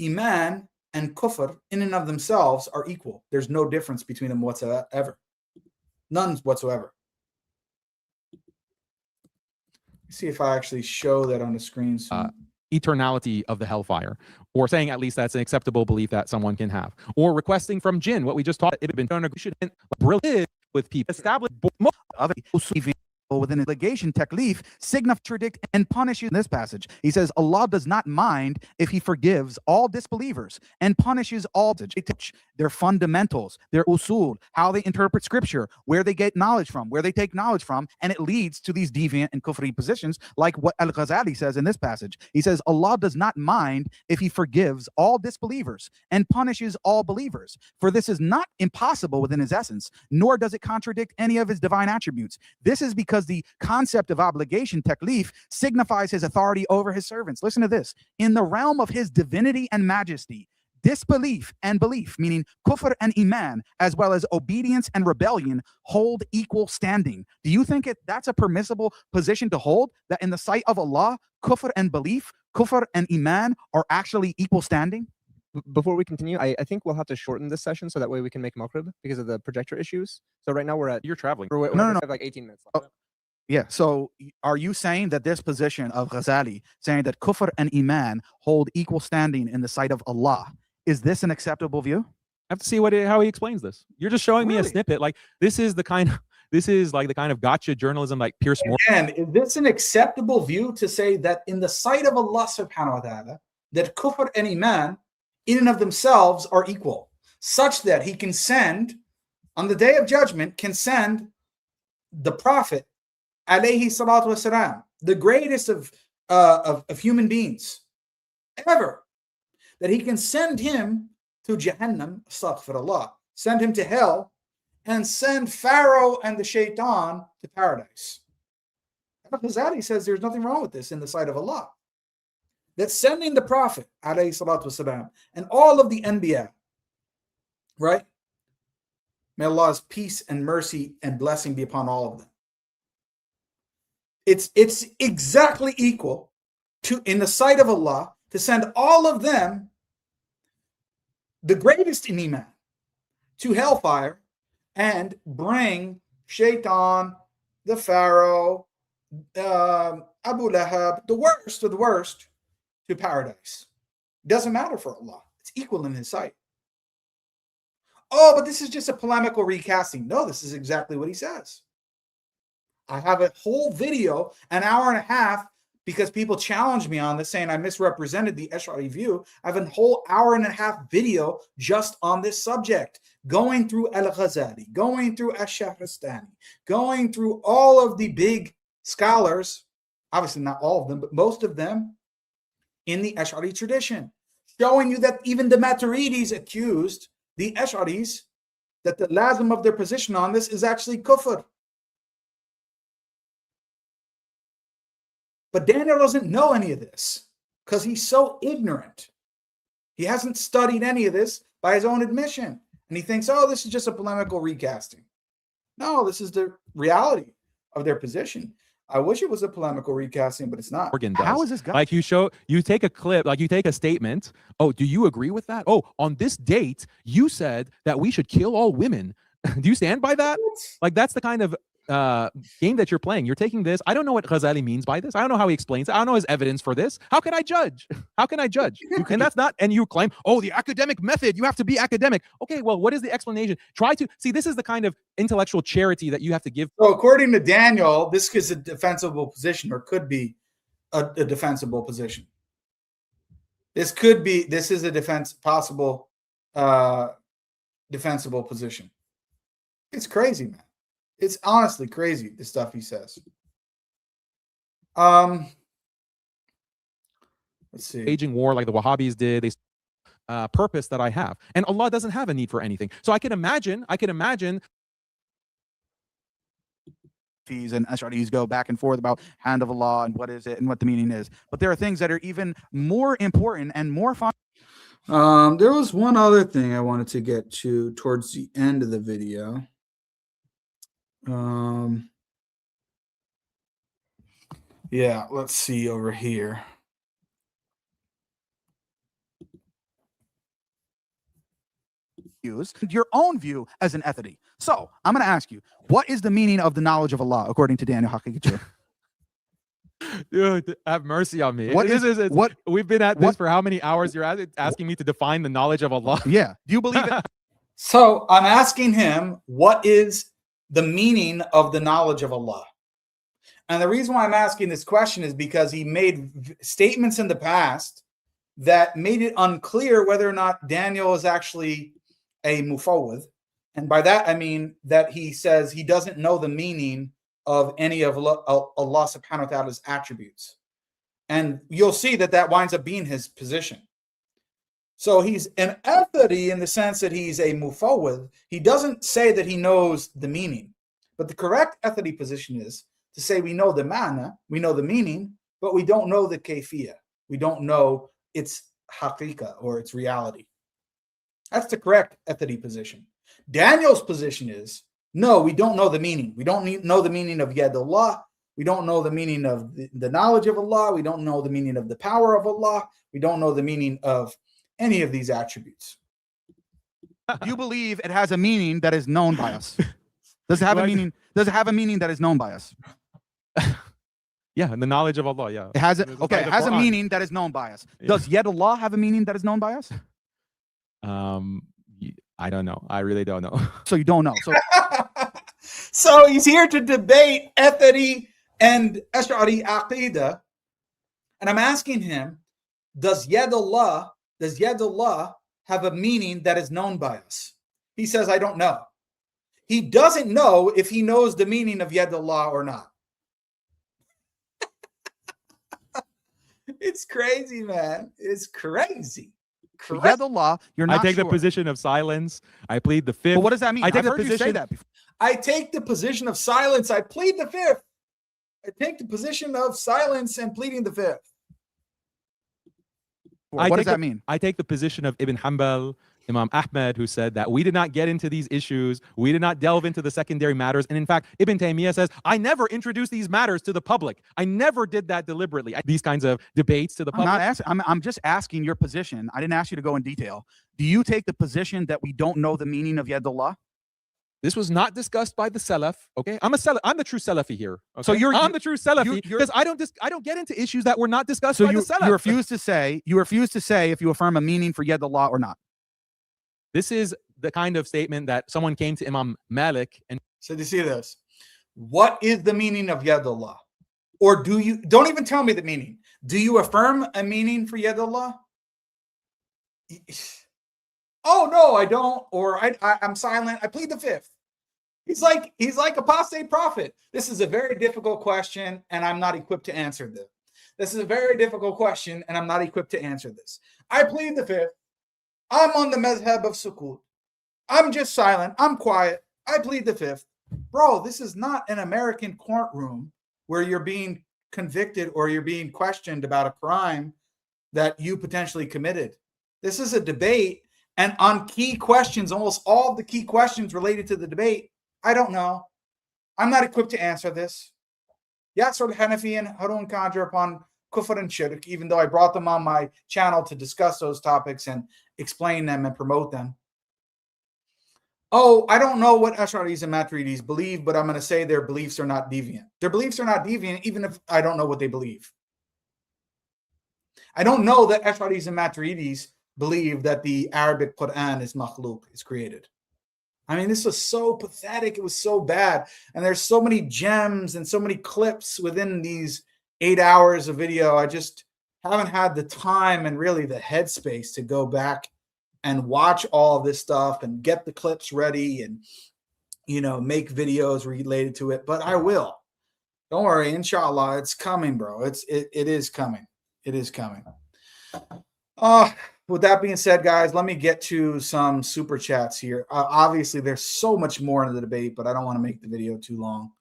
Iman and Kufr in and of themselves are equal. There's no difference between them whatsoever. None whatsoever. Let's see if I actually show that on the screen. eternality of the hellfire, or saying at least that's an acceptable belief that someone can have, or requesting from jinn what we just taught. It had been shown shouldn't brilliant with people established Other within his legation taklif contradict and punish you in this passage. He says Allah does not mind if he forgives all disbelievers and punishes all their fundamentals, their usul, how they interpret scripture, where they get knowledge from, where they take knowledge from, and it leads to these deviant and kufri positions, like what Al-Ghazali says in this passage. He says Allah does not mind if he forgives all disbelievers and punishes all believers, for this is not impossible within his essence, nor does it contradict any of his divine attributes. This is because the concept of obligation, taklif, signifies his authority over his servants. Listen to this. In the realm of his divinity and majesty, disbelief and belief, meaning kufr and iman, as well as obedience and rebellion, hold equal standing. Do you think that's a permissible position to hold, that in the sight of Allah, kufr and belief, kufr and iman are actually equal standing? Before we continue, I think we'll have to shorten this session so that way we can make Maghrib because of the projector issues. So right now we're at you're traveling. no. We have like 18 minutes left. Yeah. So are you saying that this position of Ghazali, saying that kufr and iman hold equal standing in the sight of Allah, is this an acceptable view? I have to see how he explains this. You're just showing me a snippet. This is the kind of gotcha journalism, like Pierce Morgan. And is this an acceptable view to say that in the sight of Allah subhanahu wa ta'ala, that kufr and iman in and of themselves are equal, such that he can send, on the day of judgment, can send the Prophet, alayhi salatu wasalam, the greatest of human beings ever, that he can send him to Jahannam, astaghfirullah, send him to hell, and send Pharaoh and the shaitan to paradise. Al-Ghazali says there's nothing wrong with this in the sight of Allah. That sending the Prophet, alayhi salatu wasalam, and all of the Anbiya, right? May Allah's peace and mercy and blessing be upon all of them. It's exactly equal to, in the sight of Allah, to send all of them, the greatest in iman, to hellfire and bring Shaitan, the Pharaoh, Abu Lahab, the worst of the worst, to paradise. It doesn't matter for Allah. It's equal in his sight. Oh, but this is just a polemical recasting. No, this is exactly what he says. I have a whole video, an hour and a half, because people challenged me on this, saying I misrepresented the Ash'ari view. I have a whole hour and a half video just on this subject, going through Al-Ghazali, going through Ash-Shahrastani, going through all of the big scholars, obviously not all of them, but most of them in the Ash'ari tradition, showing you that even the Maturidis accused the Ash'aris that the lazim of their position on this is actually kufr. But Daniel doesn't know any of this because he's so ignorant. He hasn't studied any of this by his own admission. And he thinks, oh, this is just a polemical recasting. No, this is the reality of their position. I wish it was a polemical recasting, but it's not. How is this guy? Like you take a clip, like you take a statement. Oh, do you agree with that? Oh, on this date, you said that we should kill all women. Do you stand by that? Like that's the kind of game that you're playing. You're taking this. I don't know what Ghazali means by this. I don't know how he explains it. I don't know his evidence for this. How can I judge? How can I judge? And that's not, and you claim, oh, the academic method, you have to be academic. Okay, well, what is the explanation? Try to see, this is the kind of intellectual charity that you have to give. So according to Daniel, this is a defensible position, or could be a defensible position. This is a possible defensible position. It's crazy, man. It's honestly crazy, the stuff he says. Let's see. Waging war like the Wahhabis did. They purpose that I have, and Allah doesn't have a need for anything. So I can imagine and Ash'aris go back and forth about hand of Allah and what is it and what the meaning is. But there are things that are even more important and more fun. There was one other thing I wanted to get to towards the end of the video. Yeah, let's see over here. Use your own view as an ethity. So I'm going to ask you, what is the meaning of the knowledge of Allah according to Daniel Haqiqatjou? Dude, have mercy on me. What we've been at this for how many hours? You're asking me to define the knowledge of Allah. Yeah. Do you believe it? So I'm asking him, what is the meaning of the knowledge of Allah? And the reason why I'm asking this question is because he made statements in the past that made it unclear whether or not Daniel is actually a mufawwidh. And by that, I mean that he says he doesn't know the meaning of any of Allah subhanahu wa ta'ala's attributes. And you'll see that that winds up being his position. So he's an ethity in the sense that he's a mufawwidh. He doesn't say that he knows the meaning. But the correct ethity position is to say we know the ma'na, we know the meaning, but we don't know the kayfiyah. We don't know its haqiqah, or its reality. That's the correct ethity position. Daniel's position is, no, we don't know the meaning. We don't know the meaning of Yad Allah. We don't know the meaning of the knowledge of Allah. We don't know the meaning of the power of Allah. We don't know the meaning of any of these attributes. You believe it has a meaning that is known by us. Does it have a meaning? Does it have a meaning that is known by us? Yeah, and the knowledge of Allah, yeah. It has it. Okay, it has a meaning that is known by us. Yeah. Does Yad Allah have a meaning that is known by us? I don't know. I really don't know. So you don't know. So, so he's here to debate ethity and Ash'ari Aqeedah. And I'm asking him, does Yad Allah have a meaning that is known by us? He says, I don't know. He doesn't know if he knows the meaning of Yad Allah or not. It's crazy, man. It's crazy. Yad Allah, you're not I take sure. the position of silence. I plead the fifth. But what does that mean? I take I've heard the position. you say that before. I take the position of silence. I plead the fifth. I take the position of silence and pleading the fifth. What does that mean? I take the position of Ibn Hanbal, Imam Ahmed, who said that we did not get into these issues. We did not delve into the secondary matters. And in fact, Ibn Taymiyyah says, I never introduced these matters to the public. I never did that deliberately. These kinds of debates to the public. I'm just asking your position. I didn't ask you to go in detail. Do you take the position that we don't know the meaning of Yad Allah? This was not discussed by the Salaf. Okay, I'm the true Salafi here. Okay? So I'm the true Salafi because I don't get into issues that were not discussed by the Salaf. You refuse to say if you affirm a meaning for Yad Allah or not. This is the kind of statement that someone came to Imam Malik and said, you see this? What is the meaning of Yad Allah? Or don't even tell me the meaning. Do you affirm a meaning for Yad Allah? Oh no, I don't. Or I'm silent. I plead the fifth. He's like apostate prophet. This is a very difficult question, and I'm not equipped to answer this. This is a very difficult question, and I'm not equipped to answer this. I plead the fifth. I'm on the madhab of sukut. I'm just silent. I'm quiet. I plead the fifth. Bro, this is not an American courtroom where you're being convicted or you're being questioned about a crime that you potentially committed. This is a debate, and on key questions, almost all of the key questions related to the debate, I don't know. I'm not equipped to answer this. Yasser al-Hanafi and Harun Khan upon Kufr and Shirk, even though I brought them on my channel to discuss those topics and explain them and promote them. oh, I don't know what Ash'aris and Maturidis believe, but I'm going to say their beliefs are not deviant. Their beliefs are not deviant, even if I don't know what they believe. I don't know that Ash'aris and Maturidis believe that the Arabic Quran is makhluk, is created. I mean, this was so pathetic. It was so bad. And there's so many gems and so many clips within these 8 hours of video. I just haven't had the time and really the headspace to go back and watch all of this stuff and get the clips ready and, you know, make videos related to it. But I will. Don't worry. Inshallah, it's coming, bro. It is coming. It is coming. With that being said, guys, let me get to some super chats here. Obviously, there's so much more in the debate, but I don't want to make the video too long.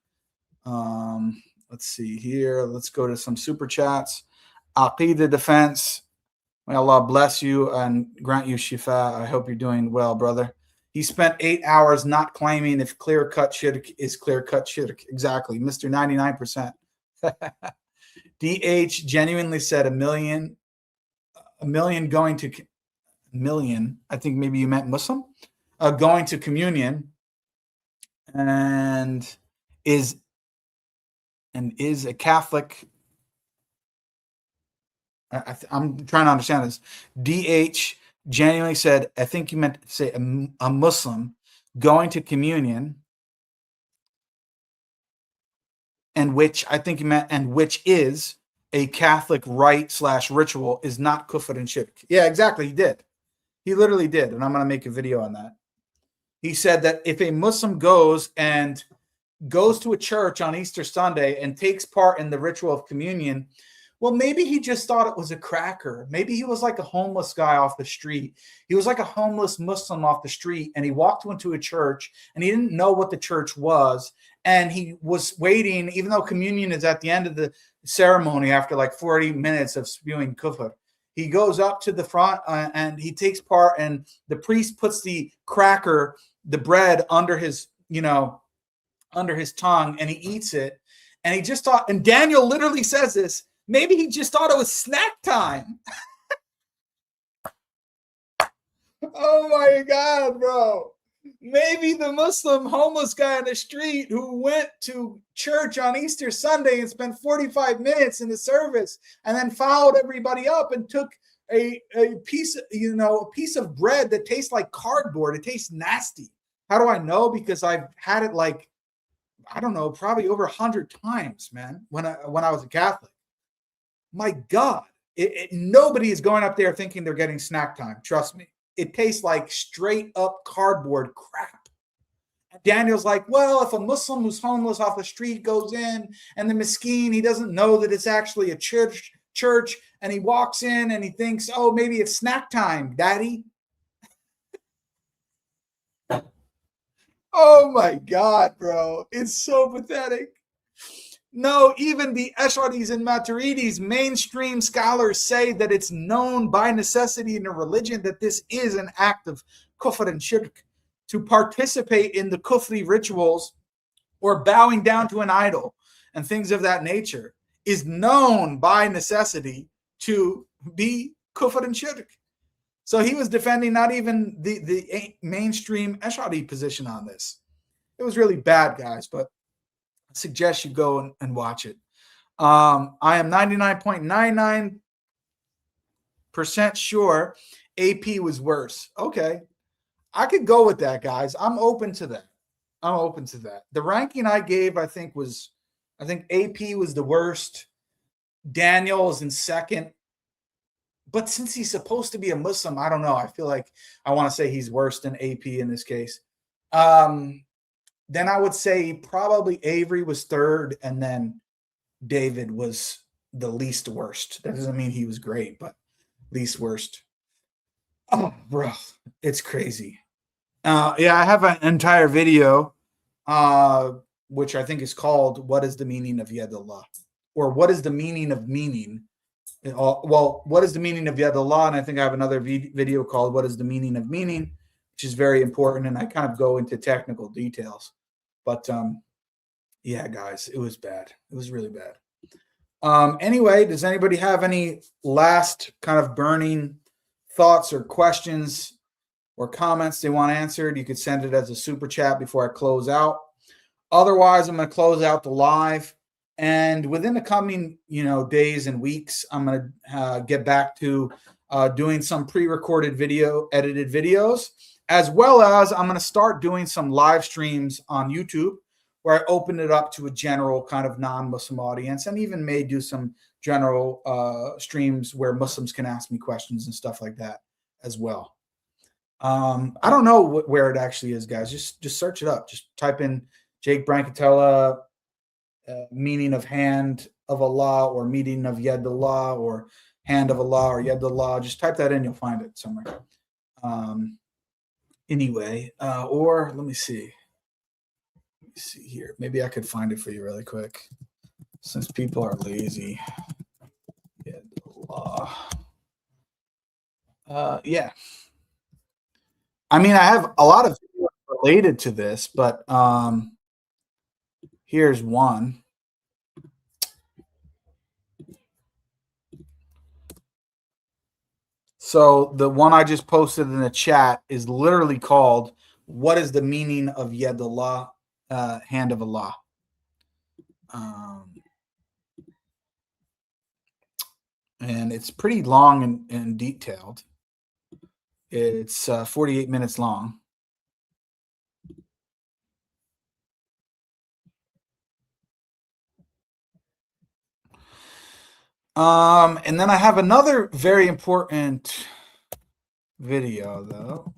Let's see here. Let's go to some super chats. Aqeedah defense. May Allah bless you and grant you shifa. I hope you're doing well, brother. He spent 8 hours not claiming if clear-cut shirk is clear-cut shirk. Exactly. Mr. 99%. DH genuinely said a million going to million. I think maybe you meant Muslim. Going to communion and is a Catholic. I'm trying to understand this. DH genuinely said, I think you meant to say a Muslim going to communion, and which I think you meant, and which is a Catholic rite / ritual, is not kufr and shirk. Yeah, exactly. He did. He literally did. And I'm going to make a video on that. He said that if a Muslim goes to a church on Easter Sunday and takes part in the ritual of communion, well, maybe he just thought it was a cracker. Maybe he was like a homeless guy off the street. He was like a homeless Muslim off the street, and he walked into a church, and he didn't know what the church was, and he was waiting, even though communion is at the end of the ceremony after like 40 minutes of spewing kufr. He goes up to the front and he takes part, and the priest puts the cracker, the bread, under his tongue, and he eats it. And he just thought, and Daniel literally says this, maybe he just thought it was snack time. Oh my God, bro. Maybe the Muslim homeless guy on the street who went to church on Easter Sunday and spent 45 minutes in the service and then followed everybody up and took a piece of bread that tastes like cardboard. It tastes nasty. How do I know? Because I've had it like, I don't know, probably over 100 times, man, when I was a Catholic. My God, nobody is going up there thinking they're getting snack time. Trust me. It tastes like straight up cardboard crap. And Daniel's like, well, if a Muslim who's homeless off the street goes in and the miskeen, he doesn't know that it's actually a church, and he walks in and he thinks, oh, maybe it's snack time, daddy. Oh my God, bro. It's so pathetic. No, even the Ash'aris and Maturidis, mainstream scholars say that it's known by necessity in a religion that this is an act of kufr and shirk. To participate in the kufri rituals or bowing down to an idol and things of that nature is known by necessity to be kufr and shirk. So he was defending not even the mainstream Ash'ari position on this. It was really bad, guys, but I suggest you go and watch it. I am 99.99% sure AP was worse. Okay. I could go with that, guys. I'm open to that. The ranking I gave, I think AP was the worst. Daniel is in second. But since he's supposed to be a Muslim, I don't know. I feel like I want to say he's worse than AP in this case. Then I would say probably Avery was third, and then David was the least worst. That doesn't mean he was great, but least worst. Oh, bro, it's crazy. Yeah, I have an entire video, which I think is called "What is the Meaning of Yadullah?" or "What is the Meaning of Meaning?" Well, what is the meaning of Yadullah? And I think I have another video called "What is the Meaning of Meaning?" which is very important, and I kind of go into technical details. But yeah, guys, it was bad. It was really bad. Anyway, does anybody have any last kind of burning thoughts or questions or comments they want answered, you could send it as a super chat before I close out. Otherwise, I'm going to close out the live. And within the coming, days and weeks, I'm going to get back to doing some pre-recorded edited videos, as well as I'm going to start doing some live streams on YouTube where I open it up to a general kind of non-Muslim audience, and even may do some general streams where Muslims can ask me questions and stuff like that as well. I don't know where it actually is, guys. Just search it up. Just type in JBrancatella, meaning of hand of Allah, or meaning of Yad Allah, or hand of Allah, or Yad Allah. Just type that in, you'll find it somewhere. Anyway, or let me see. Let me see here. Maybe I could find it for you really quick, since people are lazy. Yad Allah. Yeah. I mean, I have a lot of videos related to this, but here's one. So the one I just posted in the chat is literally called, "What is the meaning of Yad Allah, hand of Allah?" And it's pretty long and detailed. It's 48 minutes long. And then I have another very important video, though.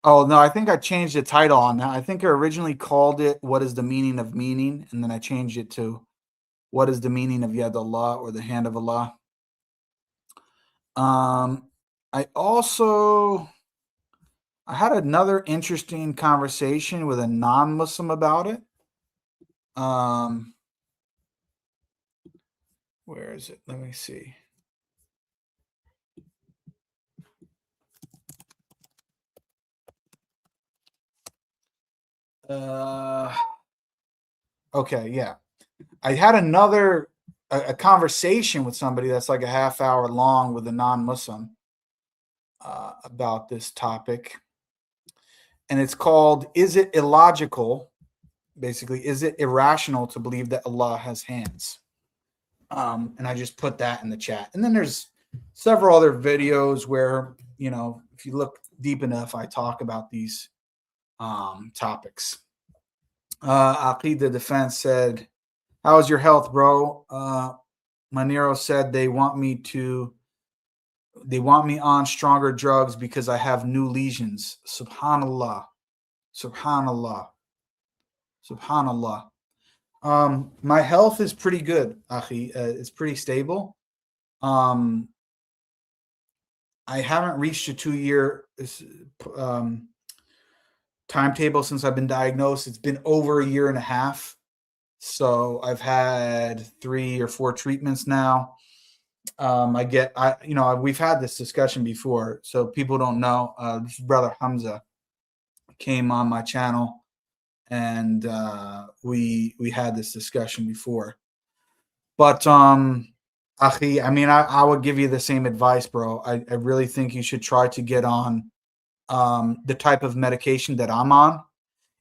Oh, no, I think I changed the title on that. I think I originally called it, "What is the meaning of meaning?" And then I changed it to, "What is the meaning of Yad Allah, or the hand of Allah?" I had another interesting conversation with a non-Muslim about it. Where is it? Let me see. Okay, yeah. I had a conversation with somebody that's like a half hour long with a non-Muslim about this topic. And it's called, "Is it illogical?" Basically, is it irrational to believe that Allah has hands? And I just put that in the chat. And then there's several other videos where, if you look deep enough, I talk about these topics. Aqeedah Defense said, "How's your health, bro?" Manero said they want me on stronger drugs because I have new lesions. Subhanallah. Subhanallah. Subhanallah. My health is pretty good, Akhi. It's pretty stable. I haven't reached a 2-year timetable since I've been diagnosed. It's been over a year and a half. So I've had 3 or 4 treatments now. We've had this discussion before, so people don't know. This brother Hamza came on my channel, and we had this discussion before. But Akhi, I mean, I would give you the same advice, bro. I really think you should try to get on the type of medication that I'm on.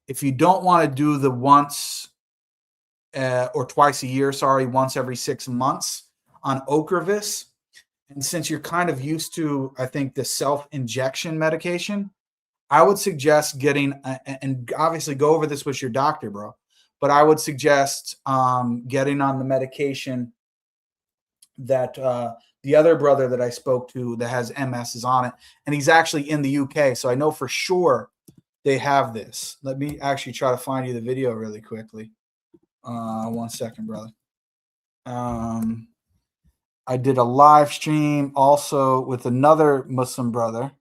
If you don't want to do the once or twice a year, once every 6 months on Ocrevus, and since you're kind of used to, I think, the self-injection medication, I would suggest getting, and obviously go over this with your doctor, bro, but I would suggest getting on the medication that the other brother that I spoke to that has MS is on it, and he's actually in the UK, so I know for sure they have this. Let me actually try to find you the video really quickly. 1 second, brother. I did a live stream also with another Muslim brother.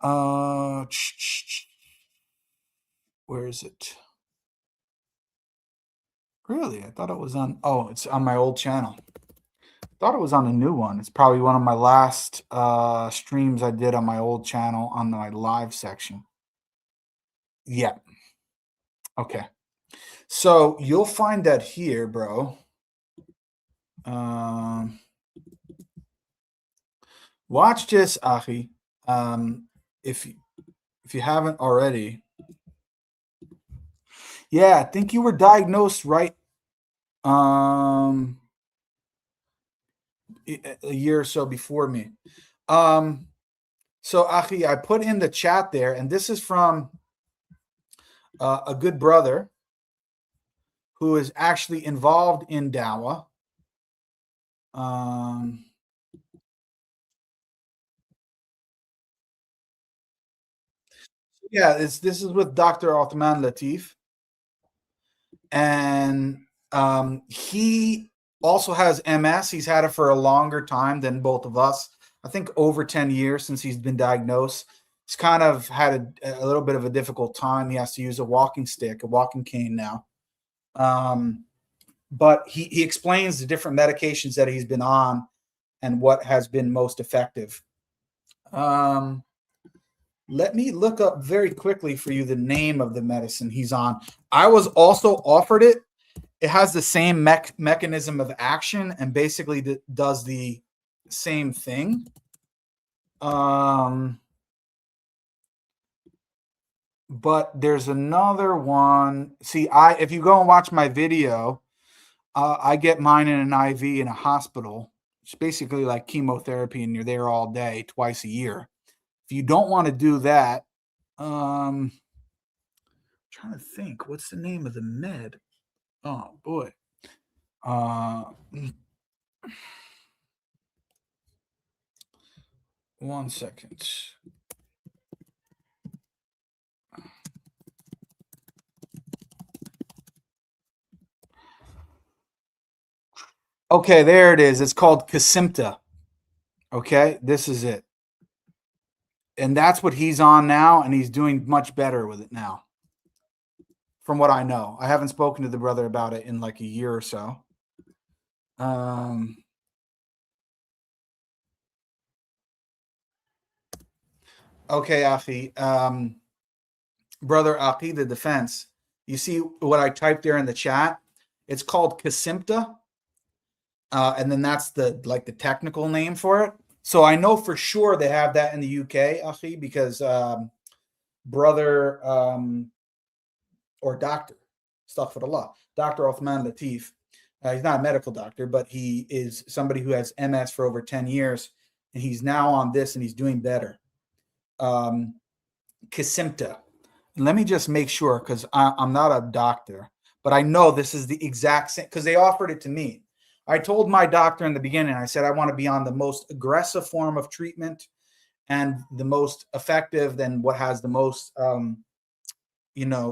Where is it? Really? I thought it was on. Oh, it's on my old channel. I thought it was on a new one. It's probably one of my last streams I did on my old channel on my live section. Yeah. Okay. So you'll find that here, bro. Watch this, Achi. If you haven't already. Yeah, I think you were diagnosed right a year or so before me. So Achi, I put in the chat there, and this is from a good brother who is actually involved in Dawah. Yeah, this is with Dr. Othman Latif. And he also has MS. He's had it for a longer time than both of us. I think over 10 years since he's been diagnosed. He's kind of had a little bit of a difficult time. He has to use a walking stick, a walking cane now. But he explains the different medications that he's been on and what has been most effective. Let me look up very quickly for you the name of the medicine he's on. I was also offered it. It has the same mechanism of action and basically does the same thing. But there's another one. See, if you go and watch my video, I get mine in an IV in a hospital. It's basically like chemotherapy, and you're there all day, twice a year. If you don't want to do that, I'm trying to think, what's the name of the med? Oh boy. One second. Okay, there it is. It's called Kesimpta. Okay, this is it. And that's what he's on now, and he's doing much better with it now. From what I know. I haven't spoken to the brother about it in like a year or so. Okay, Afi. Brother Aqeedah Defense. You see what I typed there in the chat? It's called Kesimpta. And then that's the technical name for it. So I know for sure they have that in the UK, Afi, because brother or doctor, astaghfirullah, Dr. Othman Latif, he's not a medical doctor, but he is somebody who has MS for over 10 years, and he's now on this, and he's doing better. Kesimpta. Let me just make sure, because I'm not a doctor, but I know this is the exact same, because they offered it to me. I told my doctor in the beginning, I said, I want to be on the most aggressive form of treatment and the most effective, than what has the most,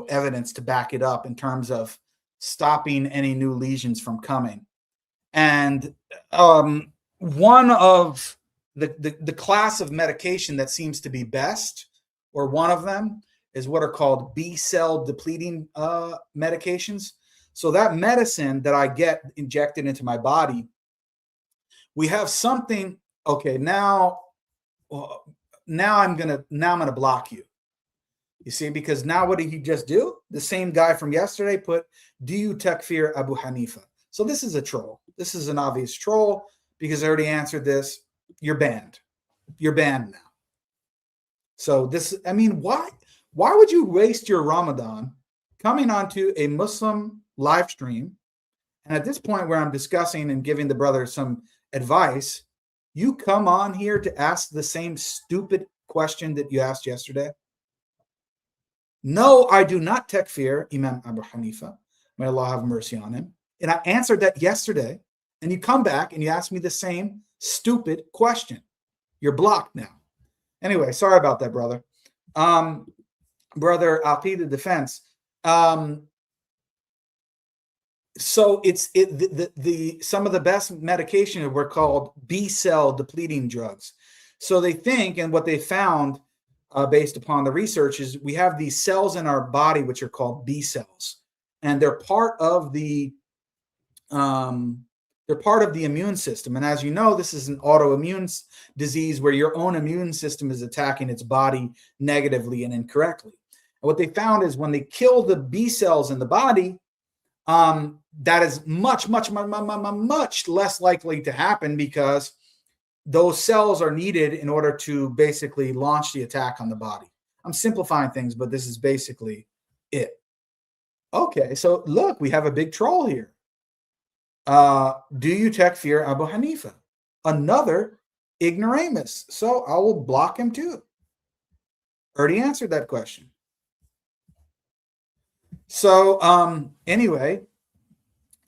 evidence to back it up in terms of stopping any new lesions from coming. And one of the class of medication that seems to be best, or one of them, is what are called B-cell depleting medications. So that medicine that I get injected into my body, we have something. Okay, now I'm gonna block you. You see, because now what did he just do? The same guy from yesterday put, "Do you takfir Abu Hanifa?" So this is a troll. This is an obvious troll, because I already answered this. You're banned. You're banned now. So this, I mean, why would you waste your Ramadan coming onto a Muslim live stream? And at this point where I'm discussing and giving the brother some advice, you come on here to ask the same stupid question that you asked yesterday? No, I do not takfir Imam Abu Hanifa. May Allah have mercy on him. And I answered that yesterday. And you come back and you ask me the same stupid question. You're blocked now. Anyway, sorry about that, brother. Brother Aqeedah Defense. So some of the best medication were called B-cell depleting drugs. So they think, and what they found based upon the research, is we have these cells in our body which are called B cells, and they're part of the immune system. And as you know, this is an autoimmune disease where your own immune system is attacking its body negatively and incorrectly. what they found is when they kill the B cells in the body, that is much less likely to happen, because those cells are needed in order to basically launch the attack on the body. I'm simplifying things, but this is basically it. Okay, so look, we have a big troll here. Do you takfir Abu Hanifa? Another ignoramus. So I will block him too. Already answered that question. So anyway,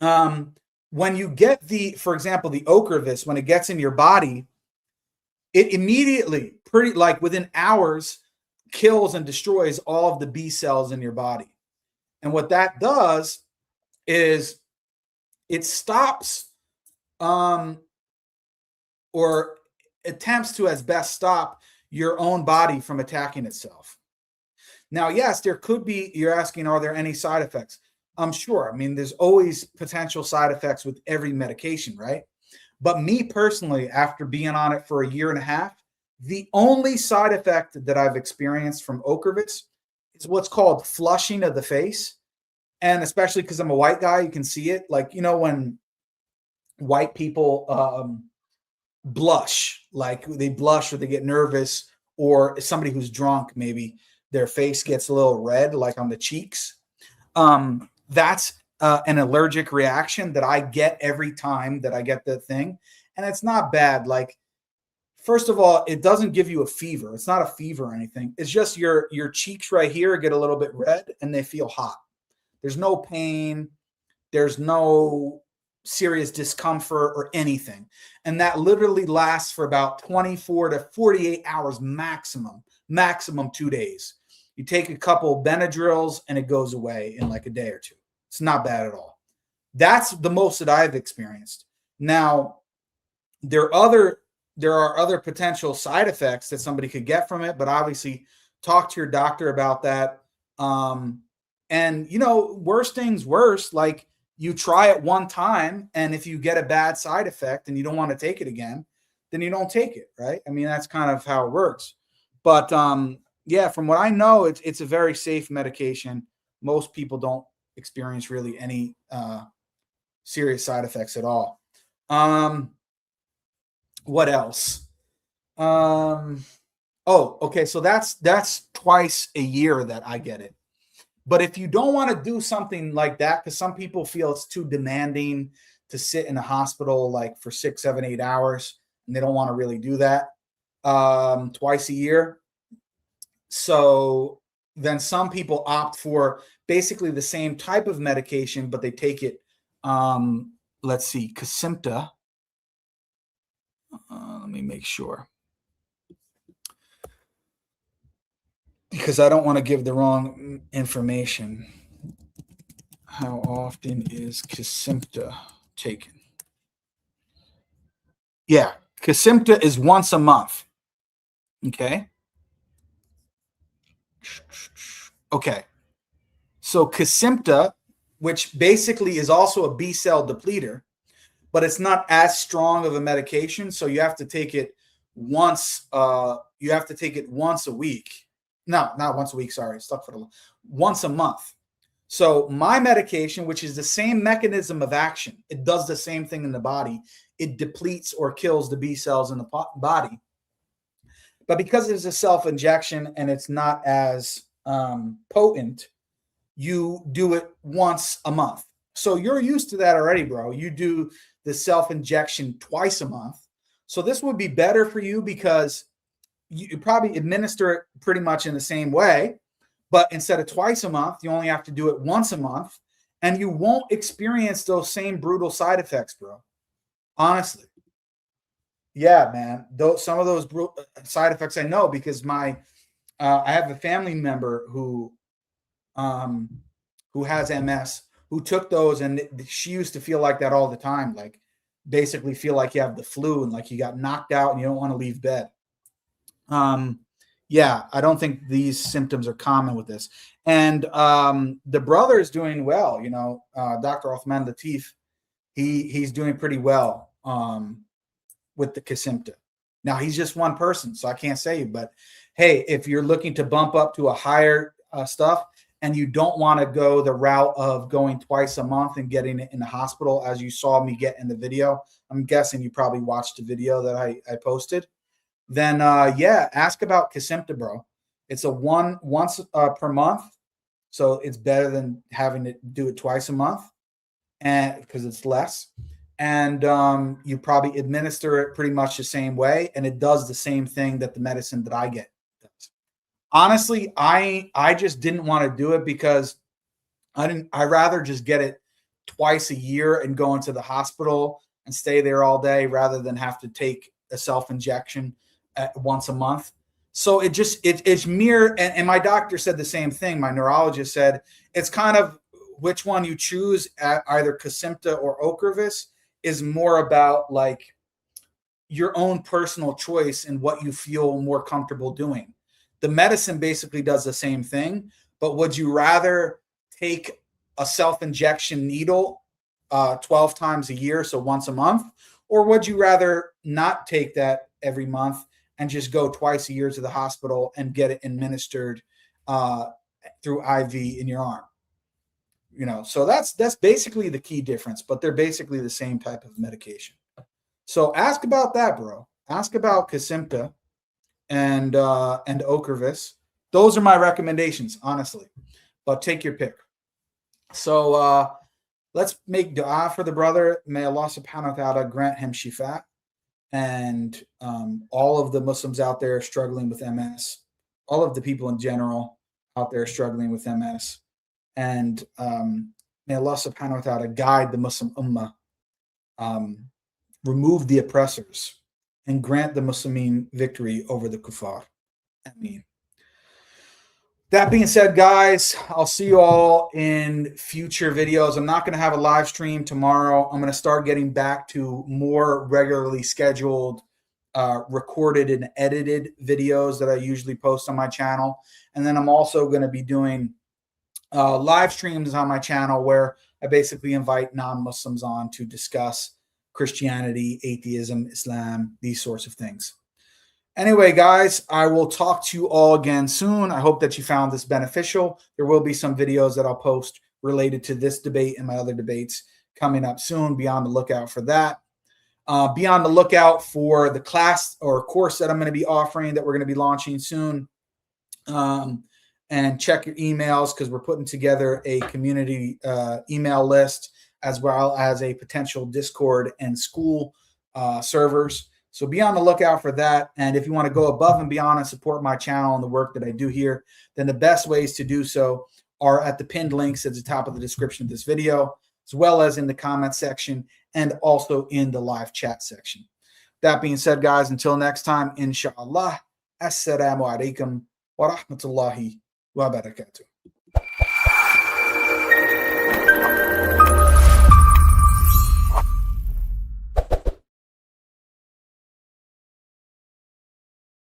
when you get for example, the Ocrevus, when it gets in your body, it immediately, within hours, kills and destroys all of the B cells in your body. And what that does is it stops or attempts to as best stop your own body from attacking itself. Now, yes, there could be, you're asking, are there any side effects? I'm sure. I mean, there's always potential side effects with every medication, right? But me personally, after being on it for 1.5 years, the only side effect that I've experienced from Ocrevus is what's called flushing of the face. And especially because I'm a white guy, you can see it. Like, you know, when white people blush, like they blush or they get nervous, or somebody who's drunk, maybe their face gets a little red, like on the cheeks. That's an allergic reaction that I get every time that I get the thing. And it's not bad. Like, first of all, it doesn't give you a fever. It's not a fever or anything. It's just your cheeks right here get a little bit red and they feel hot. There's no pain. There's no serious discomfort or anything. And that literally lasts for about 24 to 48 hours maximum 2 days. You take a couple Benadryls and it goes away in like a day or two. It's not bad at all. That's the most that I've experienced. Now, there are other potential side effects that somebody could get from it, but obviously talk to your doctor about that. And, you know, worst things worse, like you try it one time, and if you get a bad side effect and you don't want to take it again, then you don't take it, right? I mean, that's kind of how it works. But yeah, from what I know, it's a very safe medication. Most people don't experience really any serious side effects at all. What else? Oh, okay. So that's twice a year that I get it. But if you don't want to do something like that, because some people feel it's too demanding to sit in a hospital like for 6, 7, 8 hours, and they don't want to really do that twice a year. So then some people opt for basically the same type of medication, but they take it, let's see, Kesimpta. Let me make sure, because I don't want to give the wrong information. How often is Kesimpta taken? Yeah, Kesimpta is once a month. Okay. Okay. So Kesimpta, which basically is also a B cell depleter, but it's not as strong of a medication. So you have to take it once. You have to take it once a week. No, not once a week. Sorry, stuck for the once a month. So my medication, which is the same mechanism of action, it does the same thing in the body. It depletes or kills the B cells in the body. But because it's a self-injection and it's not as potent, you do it once a month. So you're used to that already, bro. You do the self-injection twice a month. So this would be better for you because you probably administer it pretty much in the same way. But instead of twice a month, you only have to do it once a month. And you won't experience those same brutal side effects, bro. Honestly. Yeah, man. Some of those side effects I know because I have a family member who has MS, who took those, and she used to feel like that all the time, like basically feel like you have the flu and like you got knocked out and you don't want to leave bed. Yeah, I don't think these symptoms are common with this. And the brother is doing well, you know, Dr. Othman Latif, he's doing pretty well with the Kesimpta. Now he's just one person, so I can't say, but hey, if you're looking to bump up to a higher stuff, and you don't want to go the route of going twice a month and getting it in the hospital, as you saw me get in the video. I'm guessing you probably watched the video that I posted. Then yeah, ask about Kesimpta, bro. It's a once per month, so it's better than having to do it twice a month, and because it's less. And you probably administer it pretty much the same way, and it does the same thing that the medicine that I get does. Honestly, I just didn't want to do it because I'd rather just get it twice a year and go into the hospital and stay there all day rather than have to take a self-injection once a month. So it's mere, and my doctor said the same thing. My neurologist said it's kind of which one you choose, either Kesimpta or Ocrevus, is more about like your own personal choice and what you feel more comfortable doing. The medicine basically does the same thing, but would you rather take a self-injection needle 12 times a year, so once a month, or would you rather not take that every month and just go twice a year to the hospital and get it administered through IV in your arm? You know, so that's basically the key difference, but they're basically the same type of medication. So ask about that, bro. Ask about Kesimpta and Ocrevus. Those are my recommendations, honestly, but take your pick. So let's make dua for the brother. May Allah subhanahu wa ta'ala grant him shifa, and all of the Muslims out there struggling with MS, all of the people in general out there struggling with MS. And may Allah subhanahu wa ta'ala guide the Muslim ummah, remove the oppressors, and grant the Muslimin victory over the kuffar. Ameen. That being said, guys, I'll see you all in future videos. I'm not going to have a live stream tomorrow. I'm going to start getting back to more regularly scheduled recorded and edited videos that I usually post on my channel. And then I'm also going to be doing live streams on my channel where I basically invite non-Muslims on to discuss Christianity, atheism, Islam, these sorts of things. Anyway, guys, I will talk to you all again soon. I hope that you found this beneficial. There will be some videos that I'll post related to this debate and my other debates coming up soon. Be on the lookout for that. Be on the lookout for the class or course that I'm going to be offering that we're going to be launching soon. And check your emails because we're putting together a community email list as well as a potential Discord and school servers. So be on the lookout for that. And if you want to go above and beyond and support my channel and the work that I do here, then the best ways to do so are at the pinned links at the top of the description of this video, as well as in the comment section and also in the live chat section. That being said, guys, until next time, inshallah, assalamu alaikum wa rahmatullahi wa barakatuh.